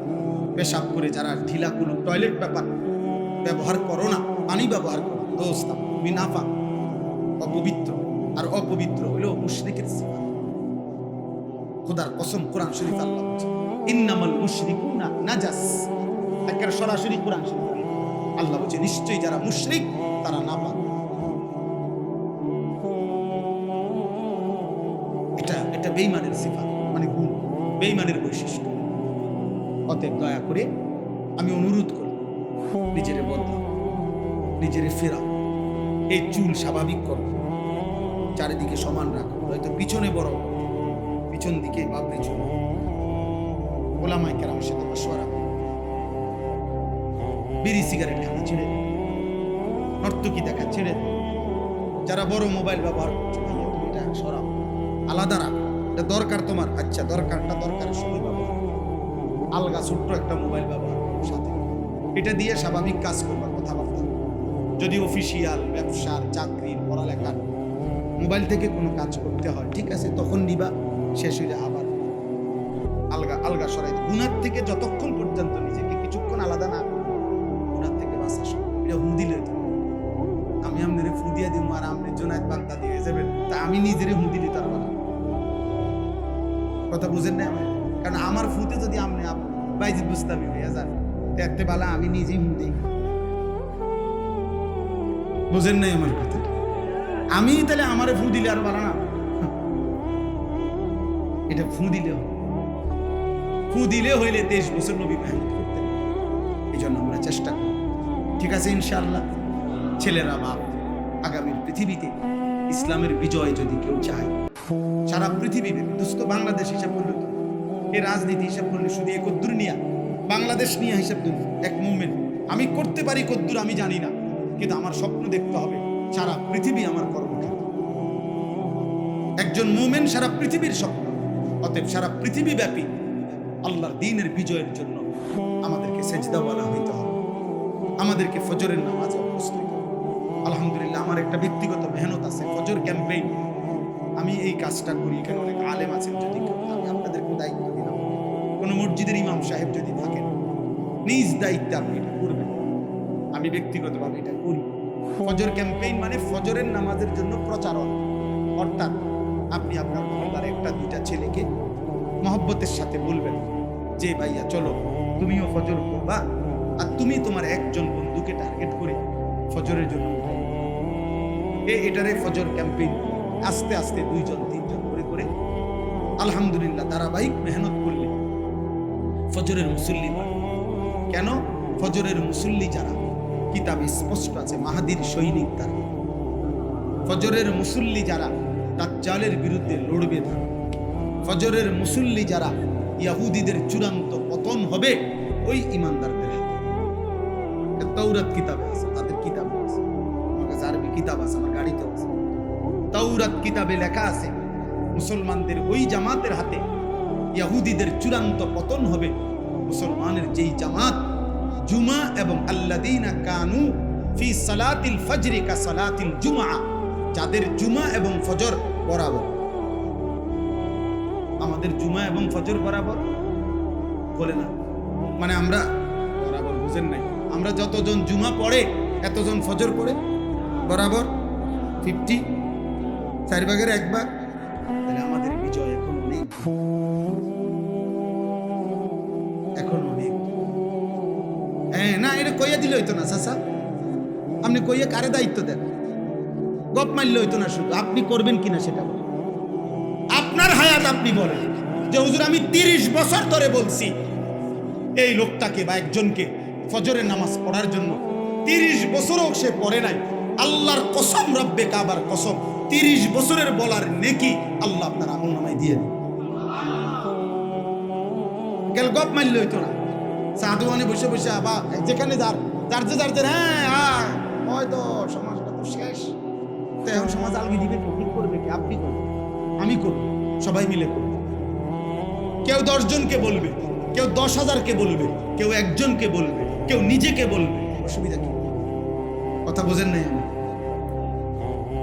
পেশাব করে যারা ঢিলা কোনো টয়লেট পেপার ব্যবহার করো না, পানি ব্যবহার করো, দোস্ত তুমি নাফাক, অপবিত্র। আর অপবিত্র হলো মুশরিকের সিফাত। খোদার কসম, কোরআন শরীফ আল্লাহ বলেছে ইন্নামাল মুশরিকুনা নাজাস। একেবারে সরাসরি কোরআন শরীফ আল্লাহ বলেছে নিশ্চয়ই যারা মুশরিক তারা নাপাক। এটা বেঈমানের সিফাত, মানে গুণ, বেঈমানের বৈশিষ্ট্য। অতএব দয়া করে আমি অনুরোধ করি, নিজেরে বদলাও, নিজেরে ফেরাও, এই চুল স্বাভাবিক করো, চারিদিকে সমান রাখো, হয়তো পিছনে বড়, পিছন দিকে বাবরি চুল। ওলামায়ে কেরামের সাথে মাশওয়ারা, বিড়ি সিগারেট খাওয়া ছেড়ে, নর্তকী দেখা ছেড়ে, যারা বড় মোবাইল ব্যবহার করছে ভাইয়া তুমি এটা সরাও, আলাদা রাখো। এটা দরকার তোমার, আচ্ছা দরকারটা দরকারের সময় ব্যবহার, আলগা ছোট্ট একটা মোবাইল ব্যবহার করো সাথে, এটা দিয়ে স্বাভাবিক কাজ করবার, কথাবার্তা। যদি অফিসিয়াল, ব্যবসার, চাকরির, পড়ালেখার মোবাইল থেকে কোনো কাজ করতে হয়, ঠিক আছে, তখন নিবা, শেষ হইলে আবার আলগা আলগা সরাই। গুনার থেকে যতক্ষণ পর্যন্ত নিজেকে কিছুক্ষণ আলাদা না করবো, গুনার থেকে বাঁচা সম্ভব। এটা হুম দিলে আমি আপনার ফু দিয়ে দিব, আর আপনি জুনায়েদ বাগদাদি হয়ে যাবেন, তা আমি নিজেরই হুম দিলি তার বলা কথা বুঝেন না? কারণ আমার ফুতে যদি আপনি বাইজিদ বুস্তামি হয়ে যান, দেখতে পালা আমি নিজেই হুম দিই। বুঝেন নাই আমার কথা? আমি তাহলে আমারে ফু দিলে আর বলা না, এটা ফু দিলে, ফু দিলে হইলে 23 বছর নবী মেহনত করতেন। এই জন্য আমরা চেষ্টা করি, ঠিক আছে ইনশাআল্লাহ। ছেলেরা বাপ, আগামীর পৃথিবীতে ইসলামের বিজয় যদি কেউ চায়, সারা পৃথিবীতে, দোস্ত বাংলাদেশ হিসাব করলে, এই রাজনীতি হিসাব করলে শুধু এক কদ্দুর নিয়া, বাংলাদেশ নিয়ে হিসাব করলে, এক মুভমেন্ট আমি করতে পারি কদ্দুর আমি জানি না, কিন্তু আমার স্বপ্ন দেখতে হবে সারা পৃথিবী আমার কর্মক্ষেত্র। একজন মুমিন সারা পৃথিবীর স্বপ্ন। অতএব সারা পৃথিবী ব্যাপী আল্লাহর দ্বীনের বিজয়ের জন্য আমাদেরকে সেজদাওয়ালা হইতে হবে, আমাদেরকে ফজরের নামাজে অভ্যস্ত হইতে হবে। আলহামদুলিল্লাহ আমার একটা ব্যক্তিগত মেহনত আছে, ফজর ক্যাম্পেইন। আমি এই কাজটা করি, এখানে অনেক আলেম আছেন, যদি আমি আপনাদেরকে দায়িত্ব দিলাম, কোনো মসজিদের ইমাম সাহেব যদি থাকেন, নিজ দায়িত্বে আপনি এটা করবেন। আমি ব্যক্তিগতভাবে এটা করি। ফজর ক্যাম্পেইন মানে ফজরের নামাজের জন্য প্রচারণ, অর্থাৎ আপনি আপনার মহল্লার একটা দুইটা ছেলেকে মহব্বতের সাথে বলবেন যে ভাইয়া চলো তুমিও ফজর করবা, আর তুমি তোমার একজন বন্ধুকে টার্গেট করে ফজরের জন্য এটারে ফজর ক্যাম্পেইন। আস্তে আস্তে 2জন 3জন করে করে আলহামদুলিল্লাহ ধারাবাহিক মেহনত করলে ফজরের মুসল্লি বাড়ে। কেন? ফজরের মুসল্লি যারা, কিতাবে স্পষ্ট আছে, মাহাদির সৈনিক তারা। ফজরের মুসল্লি যারা দাজ্জালের বিরুদ্ধে লড়বে তারা। ফজরের মুসল্লি যারা, ইহুদিদের চূড়ান্ত পতন হবে ওই ইমানদারদের হাতে। তাওরাত কিতাবে আছে, তাদের কিতাবে আছে। কিতাব আছে, আমার গাড়িতে আছে। তাওরাত কিতাবে লেখা আছে মুসলমানদের ওই জামাতের হাতে ইহুদিদের চূড়ান্ত পতন হবে। মুসলমানের যেই জামাত জুমা এবং আল্লাযীনা কানু ফি সালাতিল ফজরি কা সালাতিল জুমআ, যাদের জুমা এবং ফজর বরাবর। আমাদের জুমা এবং ফজর বরাবর বলে না, মানে আমরা বরাবর, বুঝেন নাই? আমরা যতজন জুমা পড়ে এতজন ফজর পড়ে বরাবর 50, 4 ভাগের 1 ভাগ। তাহলে আমাদের বিজয় এখন নেই, এখন অনেক। হ্যাঁ না, এটা কইয়া দিলে হইতো না চাচা, আপনি কইয়া কারে দায়িত্ব দেন? গপ মারলে হইতো না, শুধু আপনি করবেন কিনা সেটা বলেন। আপনার হায়াত আপনি বলেন যে হুজুর আমি 30 বছর ধরে বলছি এই লোকটাকে বা একজনকে ফজরের নামাজ পড়ার জন্য, 30 বছরও সে পড়ে নাই। আল্লাহর কসম, রব্বে কাবার কসম, 30 বছরের বলার নেকি আল্লাহ আপনার আমলনামায় দিয়ে দেন। গেল গপ মারলে হইতো না, সাধুয়ানে বসে বসে আবার যেখানে যার হ্যাঁ হয়তো সমাজটা তো শেষ, তো এখন সমাজ আলগি দিবে, ঠিক করবে কি? আপনি করবেন, আমি করব, সবাই মিলে করব। কেউ 10 জনকে বলবে, কেউ 10,000কে বলবে, কেউ একজনকে বলবে, কেউ নিজেকে বলবে, অসুবিধা কি? কথা বোঝেন নাই?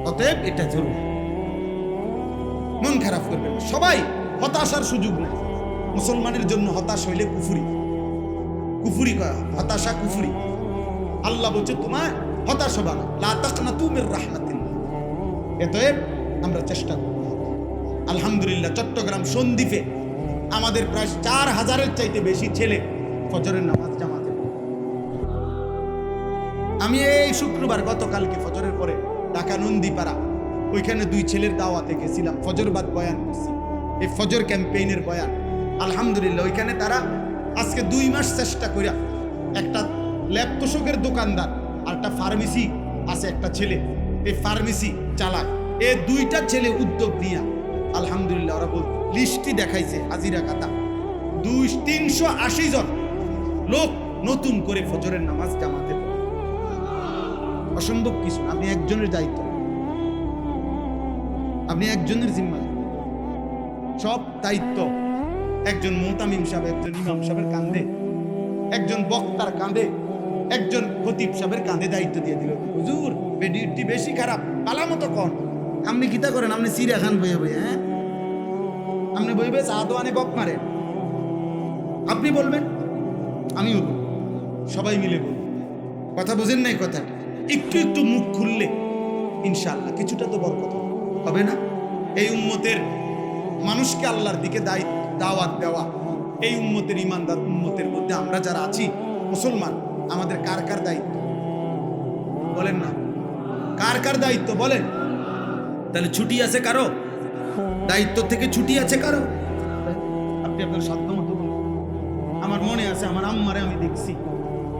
অতএব এটা জরুরি, মন খারাপ করবেন সবাই, হতাশার সুযোগ নেই। মুসলমানের জন্য হতাশ হইলে কুফরি, কুফরি করা, হতাশা কুফরি। আল্লাহ বলছে তোমার হতাশ হবা না, লা তাকনাতু মির রাহমাতিল্লাহ। অতএব আমরা চেষ্টা করব। আলহামদুলিল্লাহ চট্টগ্রাম সন্দ্বীপে আমাদের প্রায় 4,000-এর চাইতে বেশি ছেলে ফজরের নামাজ জামাতে। আমি এই শুক্রবার গতকালকে ফজরের পরে ঢাকা নন্দীপাড়া ওইখানে 2 ছেলের দাওয়াতে গেছিলাম, ফজরবাদ বয়ান করছি, এই ফজর ক্যাম্পেইনের বয়ান। আলহামদুলিল্লাহ ওইখানে তারা আজকে 2 মাস চেষ্টা করিয়া, একটা ল্যাব তোষকের দোকানদার আর একটা ফার্মেসি আছে, একটা ছেলে এই ফার্মেসি চালায়, এই 2টা ছেলে উদ্যোগ নিয়ে আলহামদুলিল্লাহ ওরা বল লিস্টটি দেখাইছে, হাজিরা খাতা 380 জন লোক নতুন করে ফজরের নামাজ জামাতে। অসম্ভব কিছু না, আপনি একজনের দায়িত্ব, আপনি একজনের জিম্মা, সব দায়িত্ব একজন মুতামিম সাহেব, একজন ইমাম সাহেবের কাঁধে, একজন বক্তার কাঁধে, একজন খতিব সাহেবের কাঁধে দায়িত্ব দিয়ে দিল। হুজুর বেডিটি বেশি খারাপ, পালা মতো কন, আপনি কিতা করেন? আপনি সিরা খান বইয়ে বইয়ে, হ্যাঁ আপনি বইবে সাদওয়ানে গপ মারেন, আপনি বলবেন, আমিও বলবো, সবাই মিলে বলবো। কথা বোঝেন নাই কথাটা? একটু একটু মুখ খুললে ইনশাআল্লাহ কিছুটা তো বরকত হবে না? এই উম্মতের মানুষকে আল্লাহর দিকে দাওয়াত দেওয়া, এই উম্মতের ইমানদার উম্মতের মধ্যে আমরা যারা আছি মুসলমান, আমাদের কার কার দায়িত্ব বলেন না? কার কার দায়িত্ব বলেন? তাহলে ছুটি আছে কারো? দায়িত্ব থেকে ছুটি আছে কারো? আপনি আপনার সাধ্য মতো বলুন। আমার মনে আছে, আমার আম্মারে আমি দেখছি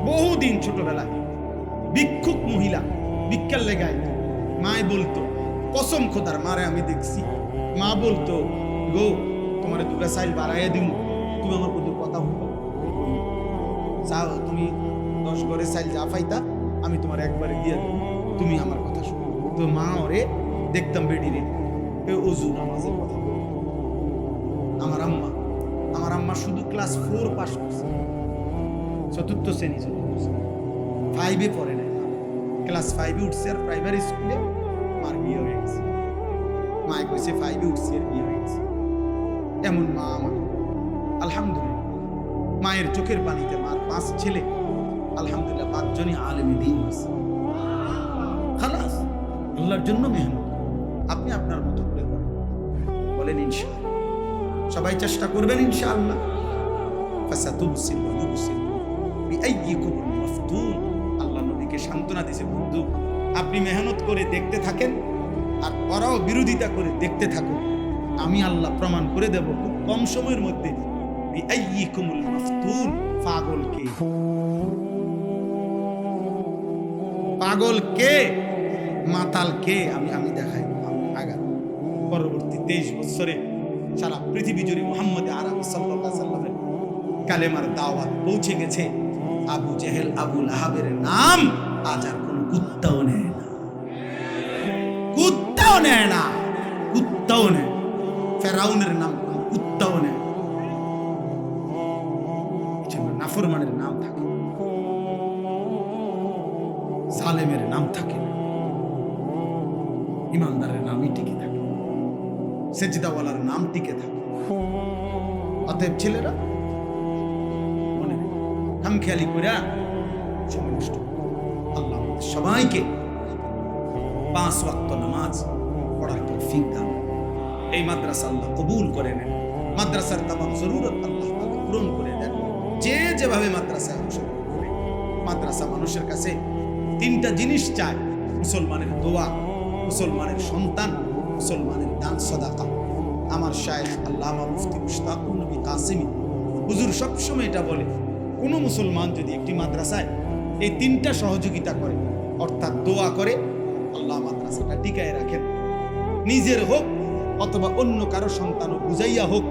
বহুদিন ছোটবেলায়, ভিক্ষুক মহিলা, ভিক্ষার লেগায় মায় বলতো, কসম খোদার মারে আমি দেখছি, মা বলতো গো তোমার 2টা চাইল বাড়াইয়া দিব, তুমি আমার কত কথা বলবো, চাও তুমি 10 ঘরে চাইল যা পাইতা আমি তোমার একবারে দিয়ে দেব, তুমি আমার কথা শুনো। তো মা ওরে দেখতাম বেডি রে ওযু নামাজের কথা বলতো। আমার আম্মা শুধু ক্লাস 4 পাস করছে, 4র্থ শ্রেণী, 5-এ পড়ে নাই, ক্লাস 5-এ উঠছে, আর প্রাইমারি স্কুলে মার বিয়ে হয়ে গেছে। মায় কইছে 5-এ উঠছে আর বিয়ে হয়ে গেছে। এমন মা আমার, আলহামদুলিল্লাহ মায়ের চোখের পানিতে মার 5 ছেলে, আলহামদুলিল্লাহ 5 জনই আলেমে দ্বীন হয়েছে। খালাস, আল্লাহর জন্য মেহনত আপনি আপনার মতো করে করেন, বলেন ইনশাআল্লাহ। সবাই চেষ্টা করবেন ইনশাআল্লাহ। ফাসাতুবসির ওয়া ইউবসির বিআইয়িকুমুল মাফতুন। আল্লাহ নবীকে সান্ত্বনা দিয়েছে, বন্ধু আপনি মেহনত করে দেখতে থাকেন, আর ওরাও বিরোধিতা করে দেখতে থাকুন, আমি আল্লাহ প্রমাণ করে দেব খুব কম সময়ের মধ্যে বিআইয়িকুমুল মাফতুন। পাগল কে মাতাল কে আমি দেখাই। আগার পরবর্তী 23 বছরে সারা পৃথিবী জুড়ে মুহাম্মদ আরবি সাল্লাল্লাহু আলাইহি সাল্লামের কালেমার দাওয়াত পৌঁছে গেছে। আবু জেহেল, আবু লাহাবের নাম আজ আর কোন কুত্তাও নেয় না। নেয় না, কুত্তাও নেয়। ফেরাউনের নাম কুত্তাও নেয়। নাফরমানের নাম থাকে, জালেমের নাম থাকে, ইমানদারের নামই টিকে থাকে, সেজদাওয়ালার নাম টিকে থাকে। অতএব ছেলেরা মনে খামখেয়ালি করে সময় নষ্ট। আল্লাহ সবাইকে 5 ওয়াক্ত নামাজ পড়ার তৌফিক দান। এই মাদ্রাসা আল্লাহ কবুল করে নেন। মাদ্রাসার তামাম জরুরত আল্লাহ তাআলা পূরণ করে দেন। যে যেভাবে মাদ্রাসায় অংশগ্রহণ করে, মাদ্রাসা মানুষের কাছে 3টা জিনিস চায়: মুসলমানের দোয়া, মুসলমানের সন্তান, মুসলমানের দান সাদাকা। আমার শায়েখ আল্লামা মুফতি মুশতাকুর নবী কাসেমী হুজুর সবসময় এটা বলে, কোনো মুসলমান যদি একটি মাদ্রাসায় এই 3টা সহযোগিতা করে, অর্থাৎ দোয়া করে, আল্লাহ মাদ্রাসাটা টিকায় রাখেন। নিজের হোক অথবা অন্য কারো সন্তানও বুঝাইয়া হোক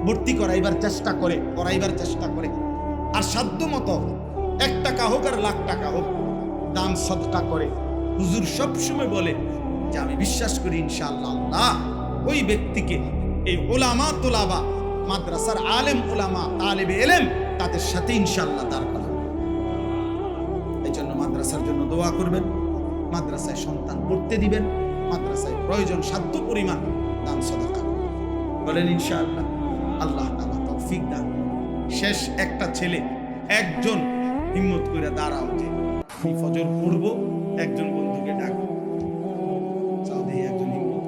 ভর্তি করাইবার চেষ্টা করে, করাইবার চেষ্টা করে। আর সাধ্য মতো 1 টাকা হোক আর লাখ টাকা হোক দান সদকা করে। হুজুর সবসময় বলে যে আমি বিশ্বাস করি ইনশাআল্লাহ আল্লাহ ওই ব্যক্তিকে এই ওলামা তোলাবা, মাদ্রাসার আলেম ওলামা তালেবে এলেম, তাদের সাথে ইনশাআল্লাহ দাঁড় করাবে। এই জন্য মাদ্রাসার জন্য দোয়া করবেন, মাদ্রাসায় সন্তান পড়তে দিবেন, মাদ্রাসায় প্রয়োজন সাধ্য পরিমাণ দান সদকা বলেন ইনশাআল্লাহ। আল্লাহ তাআলা তৌফিক দান। শেষ একটা ছেলে, একজন হিম্মত করে দাঁড়াও যে আমি ফজর পড়ব, একজন বন্ধুকে ডাকবো, একজন হিম্মত।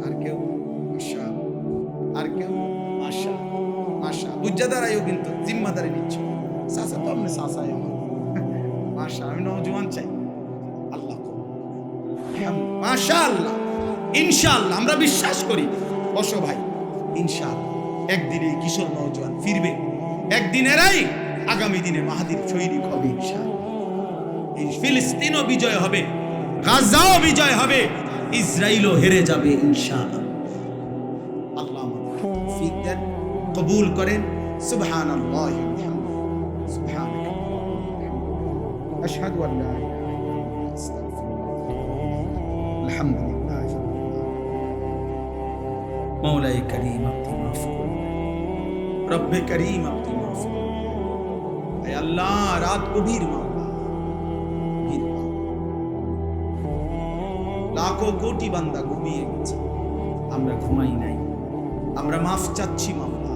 আর কেউ আর কেউ মাশা বুঝা দাঁড়াইও, কিন্তু জিম্মাদারি নিচ্ছ। চাচা তো আপনি চাচাই আমার মাশা, আমি নওজোয়ান চাই। আল্লাহ মাশাআল্লাহ, ইনশাআল্লাহ আমরা বিশ্বাস করি। বসো ভাই, ইনশাআল্লাহ একদিন এই কিশোর নওজোয়ান ফিরবে, একদিনেরাই আগামী দিনে মাহাদির সৈনিক হবে ইনশাআল্লাহ। এই ফিলিস্তিনও বিজয় হবে, গাজাও বিজয় হবে, ইসরায়েলও হেরে যাবে ইনশাআল্লাহ। আল্লাহ আমাদের তৌফিক দেন, কবুল করেন। সুবহানাল্লাহি ওয়া বিহামদিহি, সুবহানাকা আশহাদু আল্লা ইলাহা ইল্লা আনতা আস্তাগফিরুকা। আলহামদুলিল্লাহ। মওলাই করিম আপনি মাফ করুন, রব্বে করিম আপনি মাফ করুন। হে আল্লাহ, রাত গভীর মাওলা, লাখো কোটি বান্দা ঘুমিয়ে গেছে, আমরা ঘুমাই নাই, আমরা মাফ চাচ্ছি মাওলা।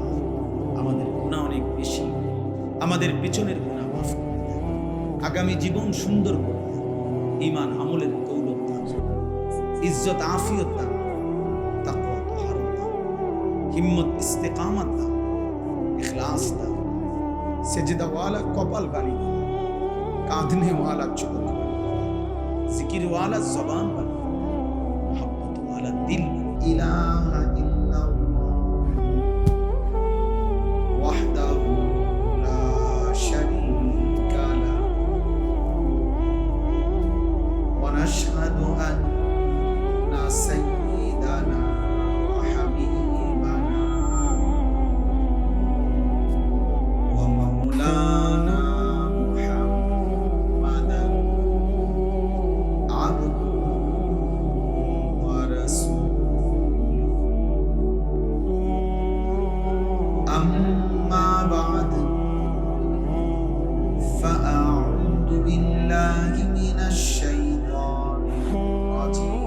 আমাদের গুনাহ অনেক বেশি, আমাদের পেছনের গুনাহ মাফ করে দেন। আগামী জীবন সুন্দর করে দেন, ঈমান আমলের দৌলত দান, ইজ্জত আফিয়ত দান, তাকওয়া তাহারত দান, হিম্মত ইস্তেকামত দান, ইখলাস দান, সেজদাওয়ালা কপাল বানিয়ে দান, কাঁদনেওয়ালা চোখ, জিকিরওয়ালা জবান বানিয়ে, মোহাব্বতওয়ালা দিল। ইলাহা ইল্লাল্লাহ ওয়াহদাহু লা শারীকা লাহু ওয়া নাশহাদু আন্না সাইয়্যিদানা ওয়া হাবিবানা ওয়া মাওলানা মুহাম্মাদান আবদুহু ওয়া রাসূলুহু। আম্মা বা'দ, ফাআউযু বিল্লাহি মিনাশ শাইতানির রাজীম।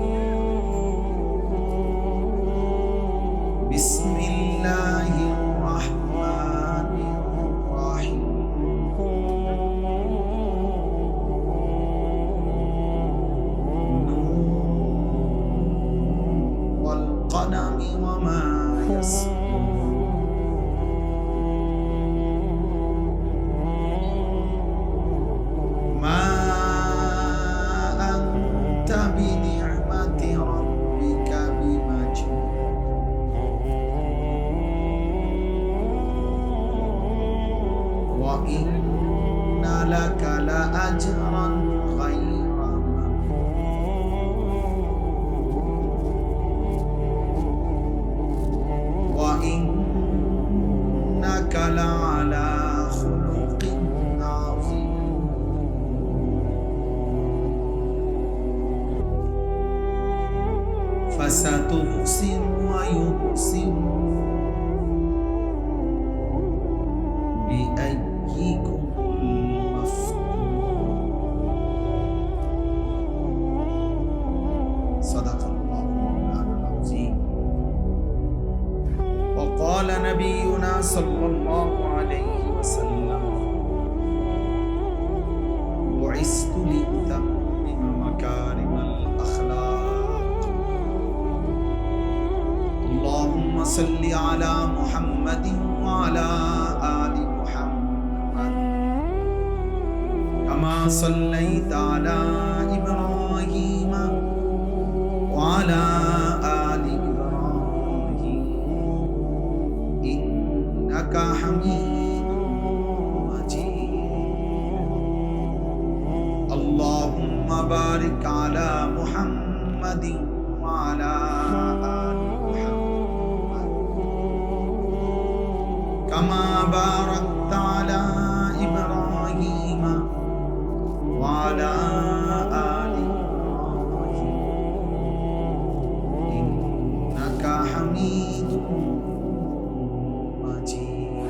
বিসমিল্লাহির রাহমানির রাহিম। নুন ওয়াল কলামি ওয়া মা ইয়াসতুরুন। মা আনতা বিনি'মাতি রাব্বিকা বিমাজনুন। ওয়া ইন্না লাকা লাআজরান গায়রা মামনুন। ওয়া ইন্নাকা লা'আলা খুলুকিন আযীম। يبصر ويبصر بأيكم المفتون صدق الله مولانا العظيم. وقال نبينا صلى الله عليه وسلم بعثت لأتمم مكارم الأخلاق. اللهم صل على محمد وعلى آل محمد كما صليت على إبراهيم وعلى آل إبراهيم إنك حميد مجيد. اللهم بارك على محمد وعلى آل محمد كما باركت على إبراهيم وعلى آل إبراهيم إنك حميد مجيد.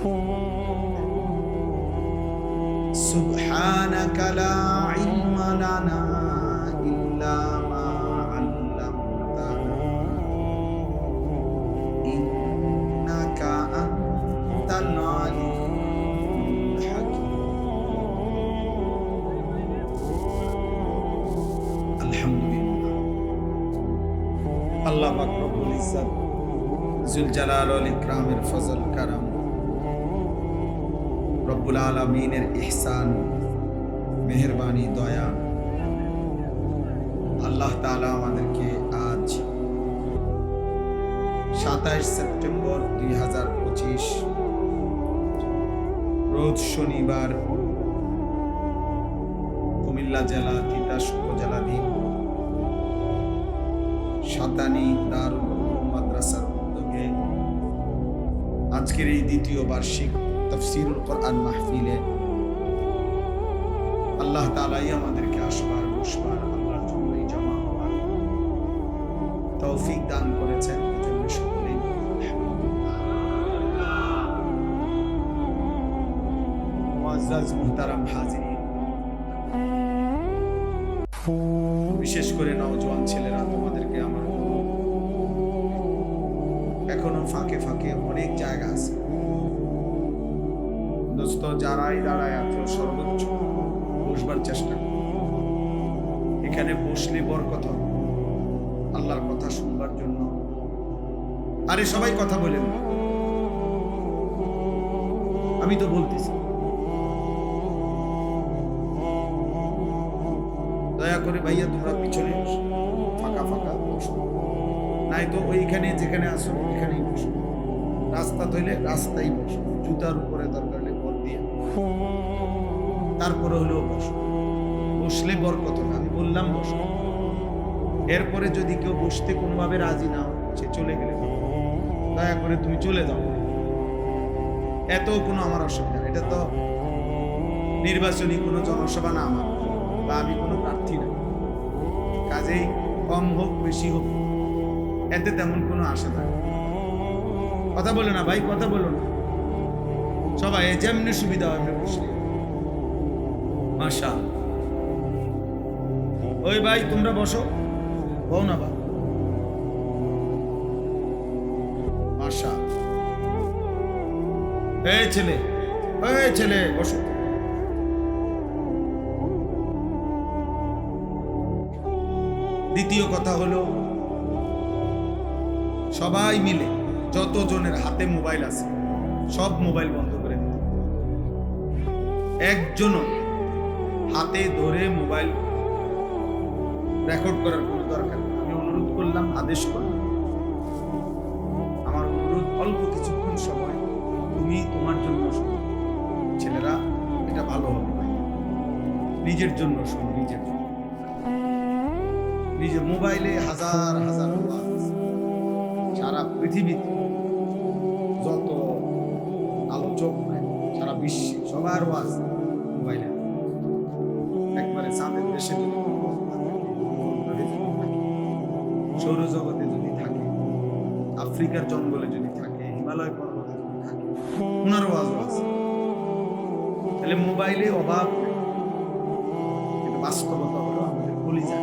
سبحانك لا علم لنا إلا ما علمتنا إنك أنت العليم الحكيم. الحمد لله الله পাক রব্বুল ইজ্জত জুল জালাল ওয়াল ইকরামের ফজল কারাম রব্বুল আলামিনের ইহসান মেহেরবানি দয়া আল্লাহ তাআলা আমাদেরকে আজ 27 সেপ্টেম্বর 2025 রোজ শনিবার কুমিল্লা জেলা তিতাস উপজেলাধীন সাতানি দারুল উলুম মাদ্রাসার উদ্যোগে আজকের এই দ্বিতীয় বার্ষিক তাফসীরুল কোরআন মাহফিলে আল্লাহ তাআলাই আমাদেরকে আসবার বসবার আল্লাহর জন্যই জমা হওয়ার তৌফিক দান করেছেন। এজন্য সকলেই মুআজ্জাজ মুহতারাম হাজিরিন, বিশেষ করে নওজোয়ান ছেলেরা, তোমাদেরকে আমার এখনো ফাঁকে ফাঁকে অনেক জায়গা আছে দোস্ত, যারাই দাঁড়ায় আছো সর্বোচ্চ বসবার চেষ্টা করো। এখানে বসলে বরকত হবে আল্লাহর কথা শুনবার জন্য। আরে সবাই কথা বলেন, আমি তো বলতেছি, দয়া করে ভাইয়া তোমরা পিছনে ফাঁকা ফাঁকা বসো, নাই তো ওইখানে যেখানে আসো এখানেই বসো। রাস্তা ধইলে রাস্তায় বসো, জুতার উপরে দরকার হলে বল দিয়ে তারপরে হলেও বসো। বসলে বরকত না, আমি বললাম বসো। এরপরে যদি কেউ বসতে কোনোভাবে রাজি না হয়, সে চলে গেলে দয়া করে তুমি চলে যাও, এত কোনো আমার অসুবিধা। এটা তো নির্বাচনী কোনো জনসভা না আমার, বা আমি কোনো প্রার্থী না, কাজেই কম হোক বেশি হোক এতে তেমন কোনো আশা থাকে। কথা বলো না ভাই, কথা বলো না, সবাই যেমনি সুবিধা হয় বসলে। মাশাআল্লাহ, ওই ভাই তোমরা বসো, বউ না বা মাশাআল্লাহ। এই ছেলে বসো। দ্বিতীয় কথা হলো, সবাই মিলে যত জনের হাতে মোবাইল আছে সব মোবাইল বন্ধ করে দিতে। একজনও হাতে ধরে মোবাইল রেকর্ড করার কোনো দরকার নেই। আমি অনুরোধ করলাম, আদেশ করলাম, আমার অনুরোধ অল্প কিছুক্ষণ সময় তুমি তোমার জন্য শোনো। ছেলেরা এটা ভালো হবে ভাই, নিজের জন্য শোনো, নিজের জন্য। নিজের মোবাইলে হাজার হাজার সারা পৃথিবীতে যত আলোচক সারা বিশ্বে সবার ওয়াজ মোবাইলে। একবারে চাঁদের দেশে যদি সৌরজগতে যদি থাকে আফ্রিকার জঙ্গলে যদি থাকে, হিমালয় পর্বতে যদি থাকে, ওনার ওয়াজও আছে। তাহলে মোবাইলে অভাব নেই, কিন্তু বাস্তবতা হলো আমাদের কলিজা,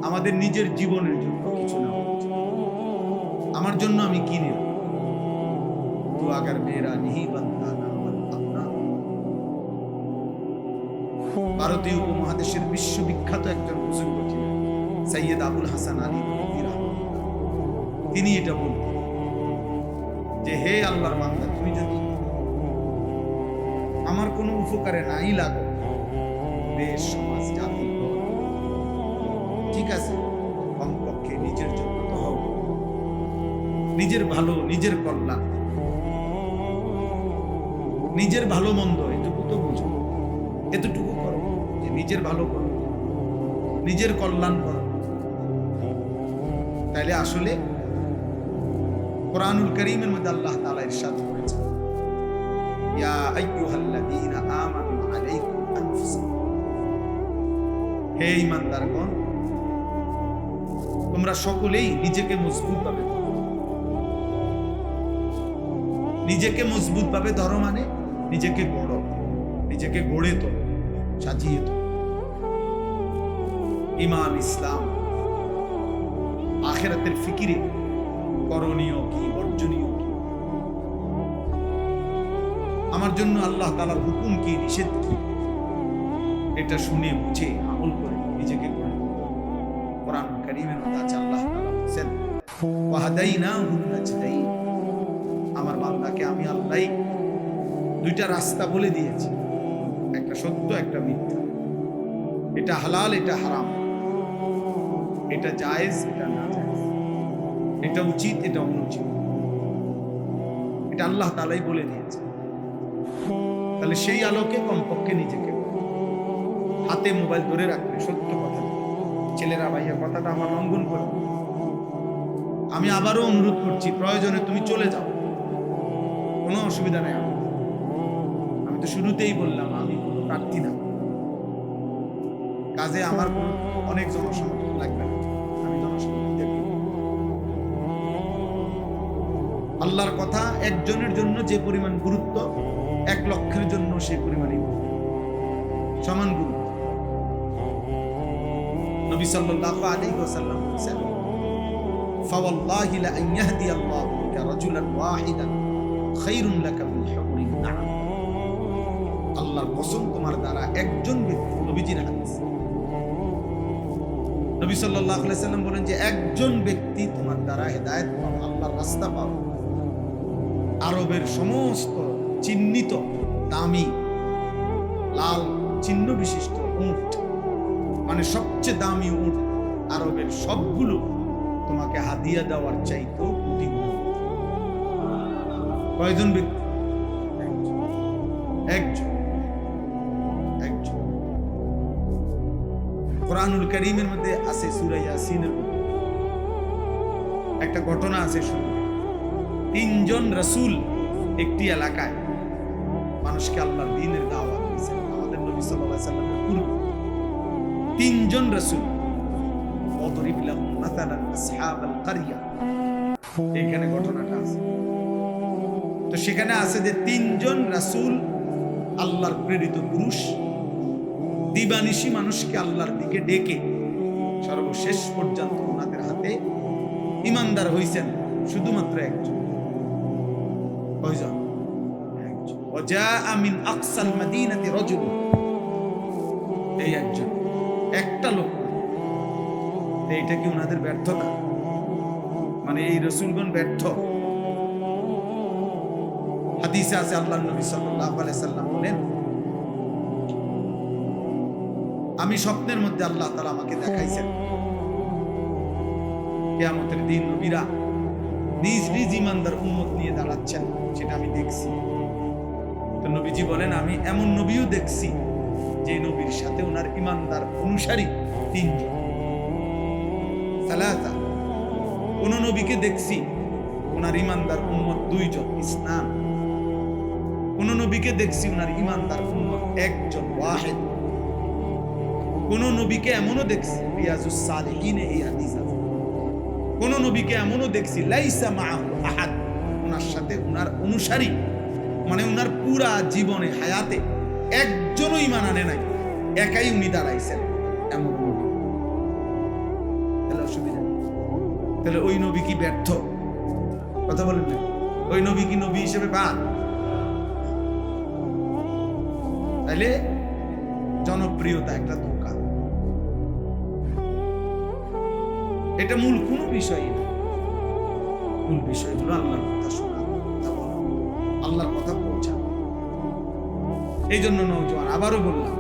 আমাদের নিজের জীবনের জন্য কিছু নেওয়া উচিত। আমার জন্য আমি কি নেব? তো আগার মেয়েরা নিহি বান্দা না আপনা। ভারতীয় উপমহাদেশের বিশ্ববিখ্যাত একজন বুজুর্গ ছিলেন সৈয়দ আবুল হাসান আলী নদভী রাহিমাহুল্লাহ। তিনি এটা বলতেন যে, হে আল্লাহর বান্দা, তুমি যদি আমার কোনো উপকারে নাই লাগো, দেশ সমাজ জাতি ঠিক আছে, কমপক্ষে নিজের জন্য তো হও, নিজের ভালো, নিজের কল্যাণ, নিজের ভালো মন্দ এটুকু তো বুঝো, এতটুকু করো যে নিজের ভালো করো, নিজের কল্যাণ করো। তাইলে আসলে কোরআনুল কারীমের মধ্যে আল্লাহ তাআলা ইরশাদ করেছেন, ইয়া আইয়ুহাল্লাযীনা আমানু আলাইকুম আনফুসাকুম, হে ঈমানদারগণ, তোমরা সকলেই নিজেকে মজবুত ভাবে ধরো। নিজেকে মজবুত ভাবে ধরো মানে নিজেকে গড়ো, নিজেকে গড়ে তো, সাজিয়ে তো। ঈমান, ইসলাম, আখিরাতের ফিকিরে করণীয় কি, বর্জনীয় কি, আমার জন্য আল্লাহ তাআলার হুকুম কি, নিষেধ কি, এটা শুনে বুঝে আমল করে নিজেকে গড়ে। কোরআন কারীমের মধ্যে আছে আল্লাহ তাআলা বলেন, ওয়াহাদাইনাহুন নাজদাইন, আমার বান্দাকে আমি আল্লাহ দুইটা রাস্তা বলে দিয়েছি, একটা সত্য একটা মিথ্যা, এটা হালাল এটা হারাম, এটা জায়েজ এটা না জায়েজ, এটা উচিত এটা অনুচিত, এটা আল্লাহ তাআলাই বলে দিয়েছে। তাহলে সেই আলোকে কমপক্ষে নিজেকে হাতে মোবাইল ধরে রাখবে, সত্য কথা। ছেলেরা, ভাইয়া, কথাটা আমার লঙ্ঘন করো। আমি আবারও অনুরোধ করছি, প্রয়োজনে তুমি চলে যাও, কোনো অসুবিধা নেই। আমি তো শুরুতেই বললাম আমি কোনো প্রার্থী না, কাজে আমার কোনো অনেক জনসমর্থন লাগবে না, আমি জনসমর্থন দেখি। আল্লাহর কথা একজনের জন্য যে পরিমাণ গুরুত্ব, 1 লক্ষের জন্য সেই পরিমাণই সমান গুরুত্ব। নবী সাল্লাল্লাহু আলাইহি ওয়াসাল্লাম বলেছেন, ফাওয়াল্লাহি লা আন ইয়াহদিয়াল্লাহু বিকা রাজুলান ওয়াহিদান খায়রুন লাকা মিন হুমরিন না'আম। আল্লাহর কসম, তোমার দ্বারা একজন ব্যক্তি, নবীজির হাদিস, নবী সাল্লাল্লাহু আলাইহি ওয়াসাল্লাম বলেন যে একজন ব্যক্তি তোমার দ্বারা হেদায়েত পাবে, আল্লাহর রাস্তা পাবে। আরবের সমস্ত চিহ্নিত দামি লাল চিহ্ন বিশিষ্ট উট, মানে সবচেয়ে দামি উট আরবের সবগুলো তোমাকে হাদিয়া দেওয়ার চাইতেও কোটি গুণ। কয়জন ব্যক্তি? একজন। কোরআনুল কারীমের মধ্যে আছে সূরা ইয়াসিনের মধ্যে একটা ঘটনা আছে, শুনুন। 3 জন রাসূল একটি এলাকায় মানুষকে আল্লাহর দ্বীনের দাওয়াত দিয়েছেন। আমাদের নবী সাল্লাল্লাহু আলাইহি ওয়াসাল্লামের পূর্বে 3 জন রাসূল, ওয়াদরিব লাহুম মাসালান আসহাবাল কারিয়া, এখানে ঘটনাটা আছে। তো সেখানে আছে যে 3 জন রাসূল আল্লাহর প্রেরিত পুরুষ, দিবানিশি মানুষকে আল্লাহর দিকে ডেকে সর্বশেষ পর্যন্ত ওনাদের হাতে ঈমানদার হইছেন শুধুমাত্র একজন। কয়জন? একজন। ওয়াজাআ মিন আকসাল মাদিনাতি রাজুল, এই একজন, একটা লোক। এইটা কি ওনাদের ব্যর্থতা? মানে এই রাসূলগণ ব্যর্থ? হাদিসে আছে আল্লাহর নবী সাল্লাল্লাহু আলাইহি সাল্লাম বলেন, আমি স্বপ্নের মধ্যে আল্লাহ তাআলা আমাকে দেখাইছেন কিয়ামতের দিন নবীরা নিজ নিজ ঈমানদার উম্মত নিয়ে দাঁড়াচ্ছেন, সেটা আমি দেখছি। তো নবীজি বলেন, আমি এমন নবীও দেখছি যে নবীর সাথে ওনার ঈমানদার অনুসারী 3 জন, সালাসা। কোন নবীকে দেখছি ওনার ঈমানদার উম্মত 2 জন, ইসলাম। কোন নবীকে দেখছি ওনার ঈমানদার উম্মত 1 জন, ওয়াহিদ। কোন নবীকে এমনও দেখছি, রিয়াজুস সালিহিনে এই হাদিস আছে, কোন নবীকে এমনও দেখছি লাইসা মাআহু আহাদ, ওনার সাথে ওনার অনুসারী মানে ওনার পুরা জীবনে হায়াতে একজনও ঈমান আনে নাই, একাই উনি দাঁড়াইছেন এমন নবী। তাহলে অসুবিধা, তাহলে ওই নবী কি ব্যর্থ? কথা বলেন না, ওই নবী কি নবী হিসেবে বাদ? তাহলে জনপ্রিয়তা একটা ধোঁকা, এটা মূল কোনো বিষয়ই না। মূল বিষয় হলো আল্লাহর কথা শোনা, কথা বলা, আল্লাহর কথা পৌঁছা। এই জন্য নওজোয়ান, আবারও বললাম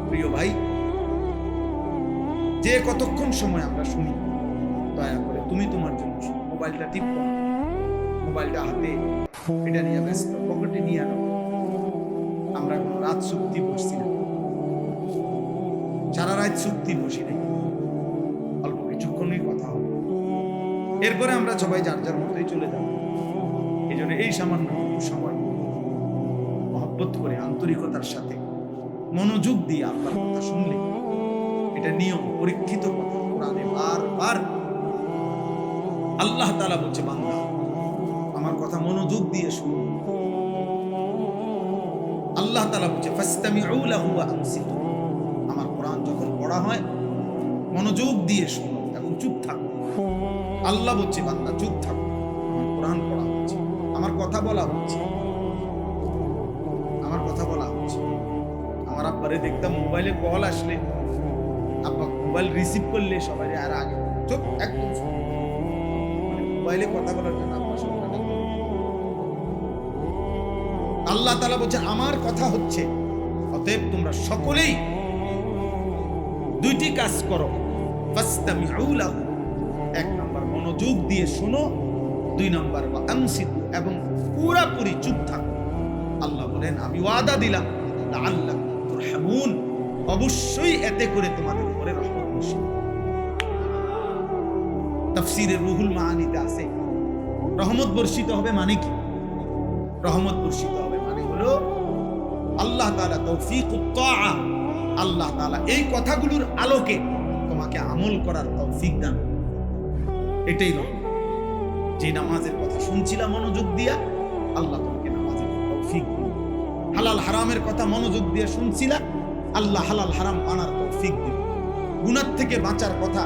প্রিয় ভাই, যে কতক্ষণ সময় আমরা শুনি, দয়া করে তুমি তোমার জন্য মোবাইলটা টিপো না, মোবাইলটা হাতে এটা নিয়ে ব্যস্ত, পকেটে নিয়ে আনো। আমরা কোনো রাত চুক্তি বসছি না, সারা রাত চুক্তি বসি নাই, অল্প কিছুক্ষণই কথা হবে, এরপরে আমরা সবাই যার যার মতোই চলে যাব। এই জন্য এই সামান্য সময় মহব্বত করে আন্তরিকতার সাথে মনোযোগ দিয়ে আল্লাহর কথা শুনলে, এটা নিয়ম পরীক্ষিত কথা, কোরআনে বারবার আল্লাহ তাআলা বলছে, বান্দা আমার কথা মনোযোগ দিয়ে শুনো। আল্লাহ তাআলা বলছে ফাসতামিউ লাহু ওয়া আনসিতু, আমার কোরআন যখন পড়া হয় মনোযোগ দিয়ে শোনো এবং চুপ থাকো। আল্লাহ বলছে বান্দা চুপ থাকো, আমার কোরআন পড়া হচ্ছে, আমার কথা বলা হচ্ছে, আমার কথা বলা হচ্ছে। আমার আব্বারে দেখতাম মোবাইলে কল আসলে, আব্বা মোবাইল রিসিভ করলে সবাই আর আগে চুপ, একদম মোবাইলে কথা বলার জন্য আব্বা সবাই। আল্লাহ তাআলা বলছে আমার কথা হচ্ছে, অতএব তোমরা সকলেই দুইটি কাজ করো, ফাসতামিউ লাহু, এক নাম্বার মনোযোগ দিয়ে শোনো, দুই নাম্বার ওয়া আনসিতু, এবং পুরাপুরি চুপ থাকো। আল্লাহ বলেন আমি ওয়াদা দিলাম লাআল্লাকুম তুরহামুন, অবশ্যই এতে করে তোমাদের উপরে রহমত বর্ষিত। তাফসীরে রুহুল মাআনিতে আছে রহমত বর্ষিত হবে মানে কি? রহমত বর্ষিত হবে মানে হলো আল্লাহ তাআলা তৌফিকুত তাআ, আল্লাহ তাআলা এই কথাগুলোর আলোকে তোমাকে আমল করার তৌফিক দান, এটাই রহমত। যে নামাজের কথা শুনছিলা মনোযোগ দিয়া, আল্লাহ তোমাকে নামাজের তৌফিক দিন। হালাল হারামের কথা মনোযোগ দিয়ে শুনছিলা, আল্লাহ হালাল হারাম মানার তৌফিক দিন। গুনাহ থেকে বাঁচার কথা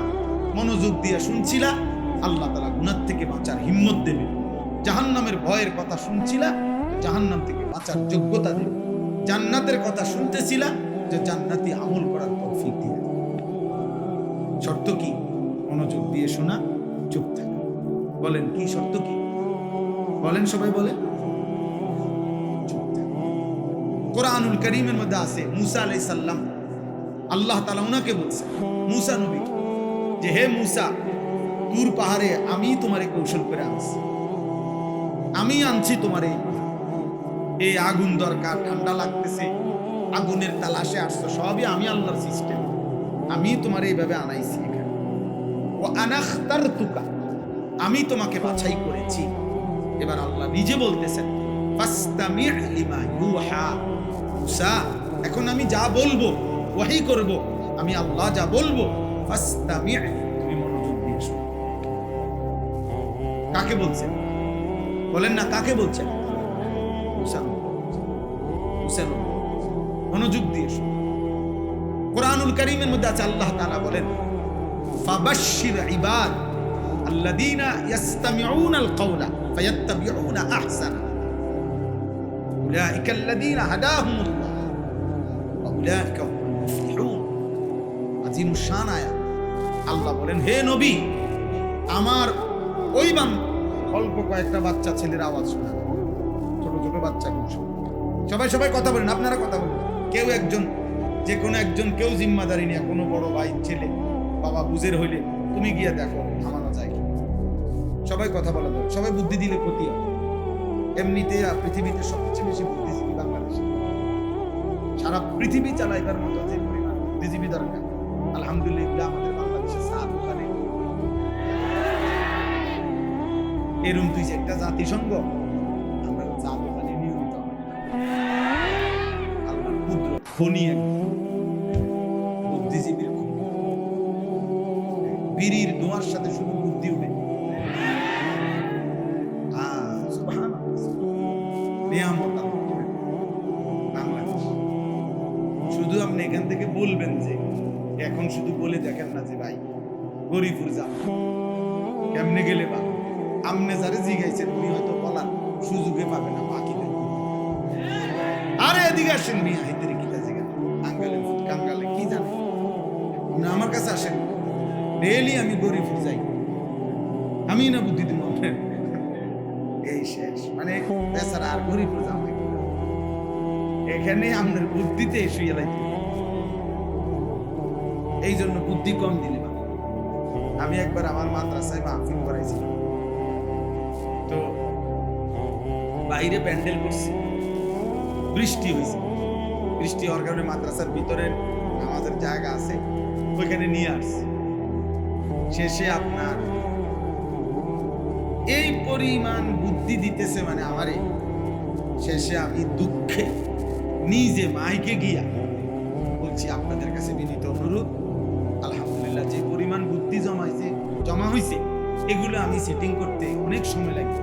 মনোযোগ দিয়ে শুনছিলা, আল্লাহ তাআলা গুনাহ থেকে বাঁচার হিম্মত দেবে। জাহান্নামের ভয়ের কথা শুনছিলা, জাহান্নাম থেকে বাঁচার যোগ্যতা দেবে। জান্নাতের কথা শুনতেছিলা, যে জান্নাতি আমল করার তৌফিক দিয়ে। শর্ত কি? মনোযোগ দিয়ে শোনা, চুপ থাকা। বলেন কি শর্ত কি? বলেন সবাই বলেন। চুপ থাকা। কোরআনুল কারীমের মধ্যে আছে মুসা আলাইহিস সালাম, আল্লাহ তাআলা ওনাকে বলছে, মুসা নবী, যে হে মুসা, তুর পাহাড়ে আমি তোমারে কৌশল করে আনছি, আমি আনছি তোমারে। এই আগুন দরকার, ঠান্ডা লাগতেছে, আগুনের তালাশে আসছো, সবই আমি আল্লাহর সিস্টেম, আমি তোমার এইভাবে আনাইছি এখানে। ওয়া আনাখতারতুকা, আমি তোমাকে বাছাই করেছি। এবার আল্লাহ নিজে বলতেছেন ফাসতামি' লিমা ইউহা, মুসা এখন আমি যা বলবো, ওয়াহি করব, আমি আল্লাহ যা বলবো, ফাসতামি', তুমি মনোযোগ দিয়ে শোনো। কাকে বলছেন? বলেন না কাকে বলছেন? মুসা, মুসা মনোযোগ দিয়ে শোনো। কোরআনুল কারীমের মধ্যে আছে আল্লাহ তাআলা বলেন ফাবাশশির ইবাদ আল্লাযীনা ইসতামিউনাল কাওলা ফায়াত্তাবিউনা আহসানা উলাইকা আল্লাযীনা হাদাহুমুল্লাহ ওয়া উলাইকা হুমুল মুফলিহুন। আযীমুশ শান আয়াত। আল্লাহ বলেন হে নবী, আমার ওই অল্প কয়েকটা বাচ্চা ছেলের আওয়াজ শোনা, ছোট ছোট বাচ্চা, সবাই সবাই কথা বলেন, আপনারা কথা বলেন। কেউ একজন, যে কোনো একজন, কেউ জিম্মাদারি নিয়ে, কোনো বড় ভাই ছেলে বাবা বুঝের হইলে তুমি গিয়ে দেখো থামানো যায় কি। সবাই কথা বলা দরকার, সবাই বুদ্ধি দিলে ক্ষতি হয়। এমনিতে পৃথিবীতে সবচেয়ে বেশি বুদ্ধিজীবী বাংলাদেশে, সারা পৃথিবী চালাইবার মতো যে পরিমাণ বুদ্ধিজীবী দরকার, আলহামদুলিল্লাহ আমাদের বাংলাদেশে সাত ওখানে এরম তুই যে একটা জাতিসংঘ, আমরা জাত ওখানে নিয়মিত আল্লাহ ক্ষুদ্র খনি, বুদ্ধিজীবীর বিড়ির ধোঁয়ার সাথে শুধু বুদ্ধি উঠে। নিয়ামত বাংলাদেশ। শুধু আপনি এখান থেকে বলবেন যে এখন শুধু বলে দেখেন না যে ভাই গরিপুর যাব কেমনে গেলে বা আমনে যারে জিগাইছেন উনি হয়তো বলার সুযোগে পাবে না বাকি। আরে এদিকে আসেন মিয়া, হিতের কিতা জিগা আঙ্গালে কাঙ্গালে কি জানে না, আমার কাছে আসেন। ডেইলি আমি গরিপুর যাই, আমি না বুদ্ধি দিব এই শেষ, মানে বেচারা আর গরিপুর যাও না। এখানে আপনার বুদ্ধিতে শুয়ে লাইতে, এই জন্য বুদ্ধি কম দিলে। আমি একবার আমার মাদ্রাসায় মাহফিল করাইছিলাম, তো বাইরে প্যান্ডেল করছি, বৃষ্টি হয়েছে। বৃষ্টি হওয়ার কারণে মাদ্রাসার ভিতরে নামাজের জায়গা আছে, ওইখানে নিয়ে আসছি। শেষে আপনার এই পরিমাণ বুদ্ধি দিতেছে মানে আমারে, শেষে আমি দুঃখে নিজে মাইকে গিয়া বলছি আপনাদের কাছে বিনীত অনুরোধ, আলহামদুলিল্লাহ যে পরিমাণ বুদ্ধি জমা হয়েছে এগুলো আমি সেটিং করতে অনেক সময় লাগবে,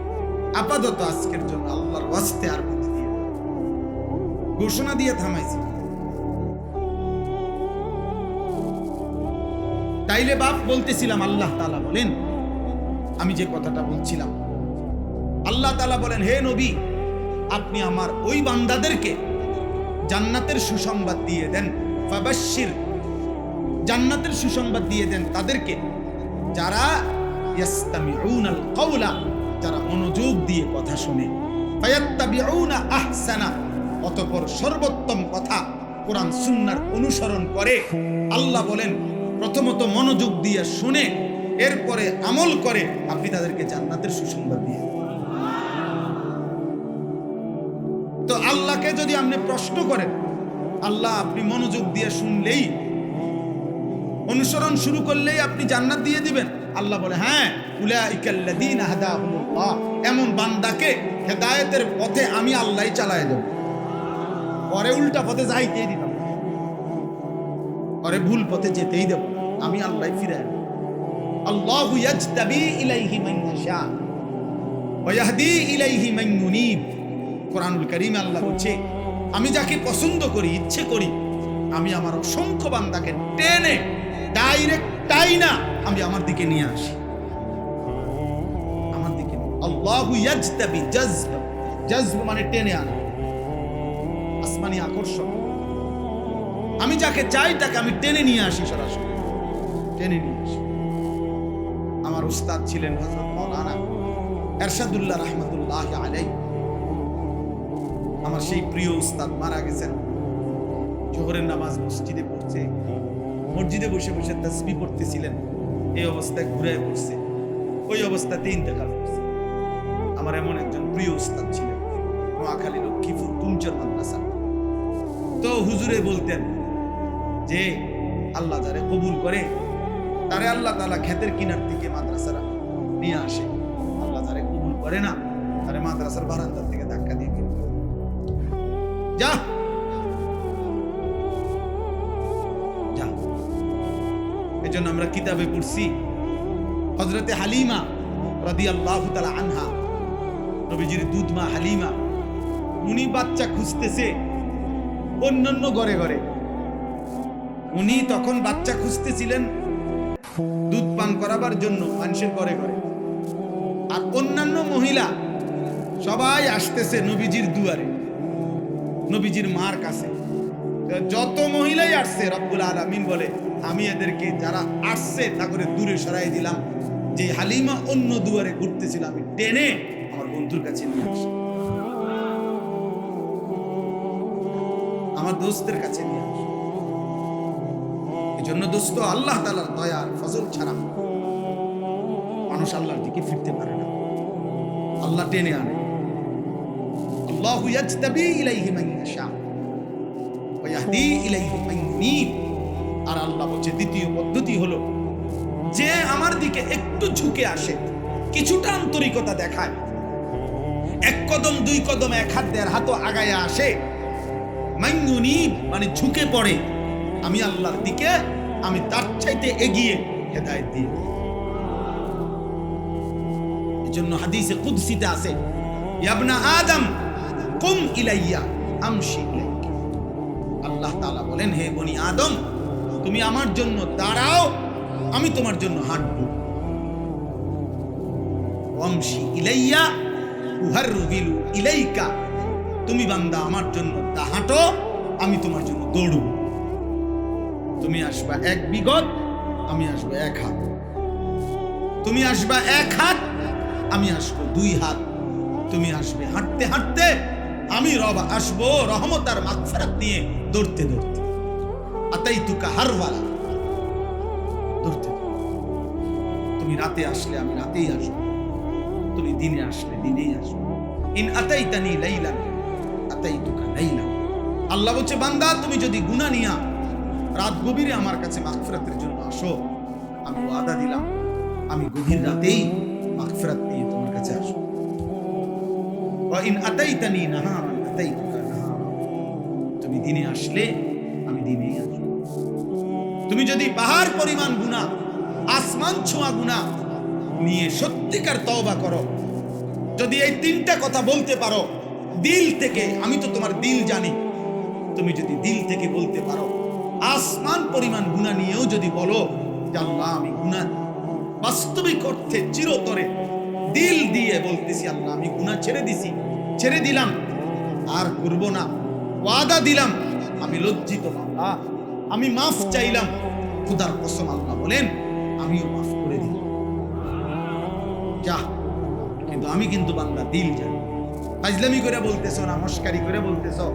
আপাতত আজকের জন্য আল্লাহর ওয়াস্তে আর বুদ্ধি দিয়ে ঘোষণা দিয়ে থামাইছি। তাইলে বাপ বলতেছিলাম, আল্লাহ তাআলা বলেন, আমি যে কথাটা বলছিলাম, আল্লাহ তাআলা বলেন, হে নবী আপনি আমার ওই বান্দাদেরকে জান্নাতের সুসংবাদ দিয়ে দেন, ফাবাশশির, জান্নাতের সুসংবাদ দিয়ে দেন তাদেরকে যারা ইয়াস্তামিউনাল কাওলা, যারা মনোযোগ দিয়ে কথা শুনে, ফায়াত্তাবিউনা আহসানা, অতঃপর সর্বোত্তম কথা কোরআন সুন্নাহর অনুসরণ করে। আল্লাহ বলেন প্রথমত মনোযোগ দিয়ে শুনে এরপরে আমল করে আপনি তাদেরকে জান্নাতের সুসংবাদ দিয়ে। তো আল্লাহকে যদি আপনি প্রশ্ন করেন, আল্লাহ আপনি মনোযোগ দিয়ে শুনলেই, অনুসরণ শুরু করলেই আপনি জান্নাত দিয়ে দিবেন? আল্লাহ বলে হ্যাঁ, উলাইকাল্লাযীনা হাদাহুমুল্লাহ, এমন বান্দাকে হেদায়েতের পথে আমি আল্লাহই চালায় দেব, পরে উল্টা পথে যাইতেই দিতাম, পরে ভুল পথে যেতেই দেব, আমি আল্লাহই ফিরায় দেব। আল্লাহু ইয়াজতাবি ইলাইহি মান ইয়াশা ওয়া ইয়াহদি ইলাইহি মান ইউনীব। কোরআনুল কারীমে আল্লাহ বলছে, আমি যাকে পছন্দ করি, ইচ্ছে করি, আমি আমার অসংখ্য বান্দাকে টেনে ডাইরেক্ট টাইনা আমি আমার দিকে নিয়ে আসি, আমার দিকে। আল্লাহু ইয়াজতাবি, জাযব, জাযব মানে টেনে আনা, আসমানি আকর্ষণ। আমি যাকে চাই তাকে আমি টেনে নিয়ে আসি, সরাসরি টেনে নিয়ে আসি। আমার উস্তাদ ছিলেন হযরত মাওলানা এরশাদুল্লাহ রাহমাতুল্লাহি আলাইহি, আমার সেই প্রিয় উস্তাদ মারা গেছেন। জোহরের নামাজ মসজিদে পড়ছে, মসজিদে বসে বসে তাসবিহ পড়তেছিলেন, এই অবস্থায় ঘুরে পড়ছে, ওই অবস্থাতে ইন্তেকাল করছে। আমার এমন একজন প্রিয় উস্তাদ ছিলেন, নোয়াখালী লক্ষ্মীপুর তুমচর মাদ্রাসা। তো হুজুরে বলতেন যে আল্লাহ যারে কবুল করে তারে আল্লাহ তাআলা ক্ষেতের কিনার থেকে মাদ্রাসারা নিয়ে আসে, আল্লাহ যারে কবুল করে না তারে মাদ্রাসার বারান্দার থেকে ধাক্কা দিয়ে বের করে যা যা। এজন্য আমরা কিতাবে পড়ছি হযরতে হালিমা রাদিয়াল্লাহু তাআলা আনহা, নবীজির দুধ মা হালিমা, উনি বাচ্চা খুঁজতেছে অন্যান্য ঘরে ঘরে, উনি তখন বাচ্চা খুঁজতেছিলেন দুধ পান করাবার জন্য মানুষের ঘরে ঘরে, আর অন্যান্য মহিলা সবাই আসতেছে নবীজির দুয়ারে, নবীজির মার কাছে। যত মহিলাই আসছে রব্বুল আলামিন বলে আমি এদেরকে যারা আসছে তা করে দূরে সরাই দিলাম, যে হালিমা অন্য দুয়ারে ঘুরতেছিল আমি টেনে আমার বন্ধুর কাছে নিয়ে আসি, আমার দোস্তের কাছে নিয়ে আসি। এই জন্য দোস্ত, আল্লাহ তাআলার দয়ার ফজল ছাড়া মানুষ আল্লাহর দিকে ফিরতে পারে না, আল্লাহ টেনে আনে। আল্লাহু ইয়াজতাবি ইলাইহি মান ইয়াশা ওয়া ইয়াহদি ইলাইহি মান ইউনীব। আর আল্লাহ বলছে দ্বিতীয় পদ্ধতি হলো যে আমার দিকে একটু ঝুঁকে আসে, কিছুটা আন্তরিকতা দেখায়, এক কদম দুই কদম এক হাত দেড় হাত আগায় আসে, মান ইউনীব মানে ঝুঁকে পড়ে আমি আল্লাহর দিকে, আমি তার চাইতে এগিয়ে হেদায়েত দিয়ে দেয়। এজন্য হাদিসে কুদসিতে আছে, ইয়া আদম কুম ইলাইয়া আমশি ইলাইকা। আল্লাহ তাআলা বলেন, হে বনি আদম, তুমি আমার জন্য দাঁড়াও, আমি তোমার জন্য হাঁটবো। আমশি ইলাইয়া উহারবিলু ইলাইকা, তুমি বান্দা আমার জন্য হাঁটো, আমি তোমার জন্য দৌড়ব। তুমি আসবা 1 বিগত, আমি আসবো 1 হাত। তুমি আসবা 1 হাত, আমি আসবো 2 হাত। তুমি আসবে হাঁটতে হাঁটতে, আমি রব আসবো রহমত আর মাগফিরাত নিয়ে দৌড়তে দৌড়তে। আতাইতুকা হারওয়ালা, দৌড়তে। তুমি রাতে আসলে আমি রাতেই আসবো, তুমি দিনে আসলে দিনেই আসবো। ইন আতাইতানি লাইলান আতাইতুকা লাইলান। আল্লাহ বলছে, বান্দা তুমি যদি গুনাহ নিয়া রাত গভীরে আমার কাছে মাগফিরাতের জন্য আসো, আমি ওয়াদা দিলাম আমি গভীর রাতেই মাগফিরাত নিয়ে তোমার কাছে আসবো। ওয়া ইন আতাইতানি নাহারান আতাইতুকা নাহারা, তুমি দিনে আসলে আমি দিনেই আসবো। তুমি যদি পাহাড় পরিমাণ গুনাহ, আসমান ছোঁয়া গুনাহ নিয়ে সত্যিকার তওবা করো, যদি এই 3টা কথা বলতে পারো দিল থেকে, আমি তো তোমার দিল জানি, তুমি যদি দিল থেকে বলতে পারো, আসমান পরিমাণ গুনাহ নিয়েও যদি বলো যে আল্লাহ আমি গুনাহ বাস্তবিক অর্থে চিরতরে দিল দিয়ে বলতেছি, আল্লাহ আমি গুনাহ ছেড়ে দিছি, ছেড়ে দিলাম, আর করব না, ওয়াদা দিলাম, আমি লজ্জিত বান্দা, আমি মাফ চাইলাম, খোদার কসম আল্লাহ বলেন আমিও মাফ করে দিলাম। যা, কিন্তু আমি কিন্তু বান্দা দিল জানি। ফাজলামি করে বলতেছো না, মস্কারি করে বলতেছো।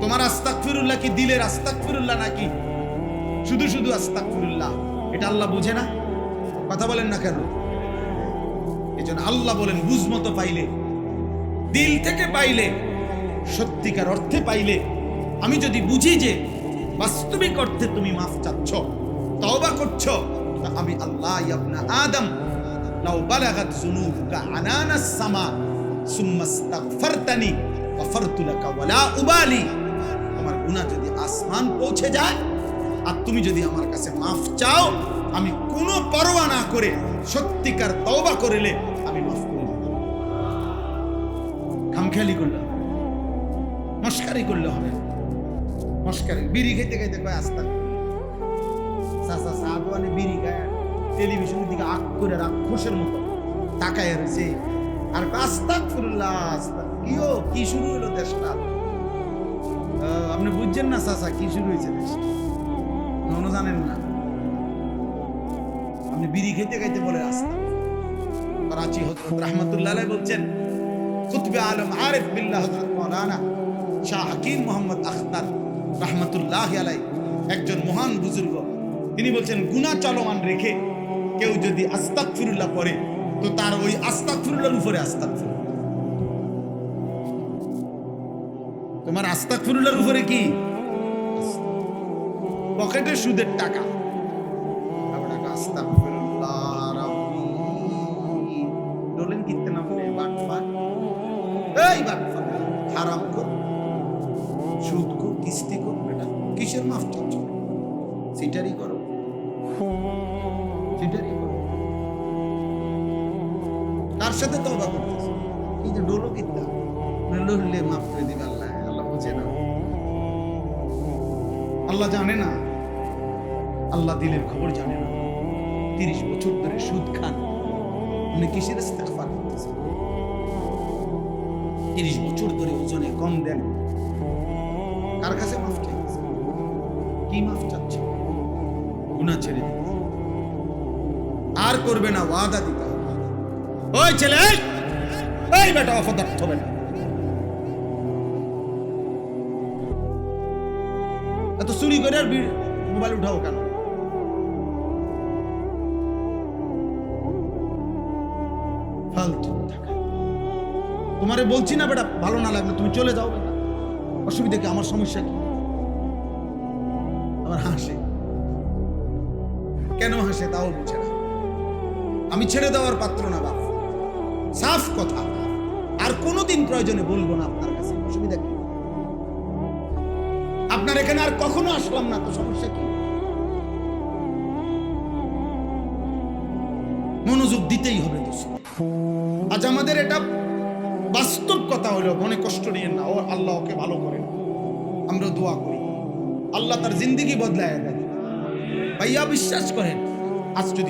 তোমার আস্তাগফিরুল্লাহ কি দিলের আস্তাগফিরুল্লাহ নাকি শুধু শুধু আস্তাগফিরুল্লাহ? এটা আল্লাহ বুঝে না? কথা বলেন না কেন? এজন্য আল্লাহ বলেন, বুঝমতো পাইলে, দিল থেকে পাইলে, সত্যিকার অর্থে পাইলে, আমি যদি বুঝি যে বাস্তবিক অর্থে তুমি মাফ চাচ্ছ, তওবা করছো, আমি আল্লাহ ইবনা আদম লাউ বালাগাত যুনুবুকা আনানাস সামা সুম্মা ইস্তাগফারতানি গফারতু লাকা ওয়ালা উবালি, তোমার গুনাহ যদি আসমান পৌঁছে যায় আর তুমি যদি আমার কাছে মাফ চাও, আমি কোনো পরোয়া না করে সত্যিকার তওবা করিলে আমি মাফ করে দেব। খামখেয়ালি করলে, মস্কারি করলে হবে না। মস্কারি, বিড়ি খেতে খেতে কয় আস্তাগফিরুল্লাহ, চাচা সাদওয়ানে বিড়ি খায় টেলিভিশনের দিকে আগ করে রাক্ষসের মতো তাকায় রয়েছে, আর আস্তাগফিরুল্লাহ কিও কি শুরু হলো দেশটা? আপনি বুঝছেন না চাচা কি শুরু হয়েছে দেশটা? মনে জানেন না? আপনি বিড়ি খেতে খাইতে বলে রাস্তা। করাচি হযরত রাহমাতুল্লাহ আলাইহি বলছেন, কুতুবে আলম আরিফ বিল্লাহ হযরত মাওলানা শাহ হাকিম মোহাম্মদ আখতার রাহমাতুল্লাহি আলাইহি একজন মহান বুজুর্গ, তিনি বলছেন, গুনাহ চলমান রেখে কেউ যদি আস্তাগফিরুল্লাহ পড়ে তো তার ওই আস্তাগফিরুল্লাহর উপরে আস্তাগফিরুল্লাহ। তোমার আস্তাগফিরুল্লাহর উপরে কি? পকেটে সুদের টাকা। আপনাকে আস্তাগফিরুল্লাহ রাব্বি বলেন কিতে নামে বাটফার, এই বাটফার, হারাম কর, সুদ কর, কিস্তি কর, বেটা কিসের মাফ চাচ্ছ? সিটারি করো, সিটারি করো। তার সাথে তওবা করতেছে, এই যে ডোলো কিতা লড়লে মাফ করে দিবে আল্লাহ। আল্লাহ বুঝে না, আল্লাহ জানে না, আল্লাহ দিলের খবর জানে না। 30 বছর ধরে সুদ খান, আপনি কিসের ইস্তেগফার করতেছেন? 30 বছর ধরে ওজনে কম দেন, কার কাছে মাফ চাইতেছেন? কি মাফ চাচ্ছে? গুনাহ ছেড়ে দিতে আর করবে না, ওয়াদা দিতে হবে। ওই ছেলে, এই বেটা অপদার্থ বেটা, এত চুরি করে আর মোবাইল উঠাও কেন? ফালতু টাকা। তোমারে বলছি না বেটা, ভালো না লাগলে তুমি চলে যাও বেটা, অসুবিধা কি? আমার সমস্যা কি? আমার হাসে কেন? হাসে তাও বুঝে না। আমি ছেড়ে দেওয়ার পাত্র না বাপ, সাফ কথা। আর কোনোদিন প্রয়োজনে বলবো না আপনার কাছে, অসুবিধা কি? আপনার এখানে আর কখনো আসলাম না, তো সমস্যা কি? মনোযোগ দিতেই হবে দোস্ত। আজ আমাদের এটা বাস্তব কথা হলো, মনে কষ্ট নিয়ে না, ও আল্লাহ ওকে ভালো করেন, আমরা দোয়া করি আল্লাহ তার জিন্দেগি বদলায় দেয়। ভাইয়া বিশ্বাস করেন, আজ যদি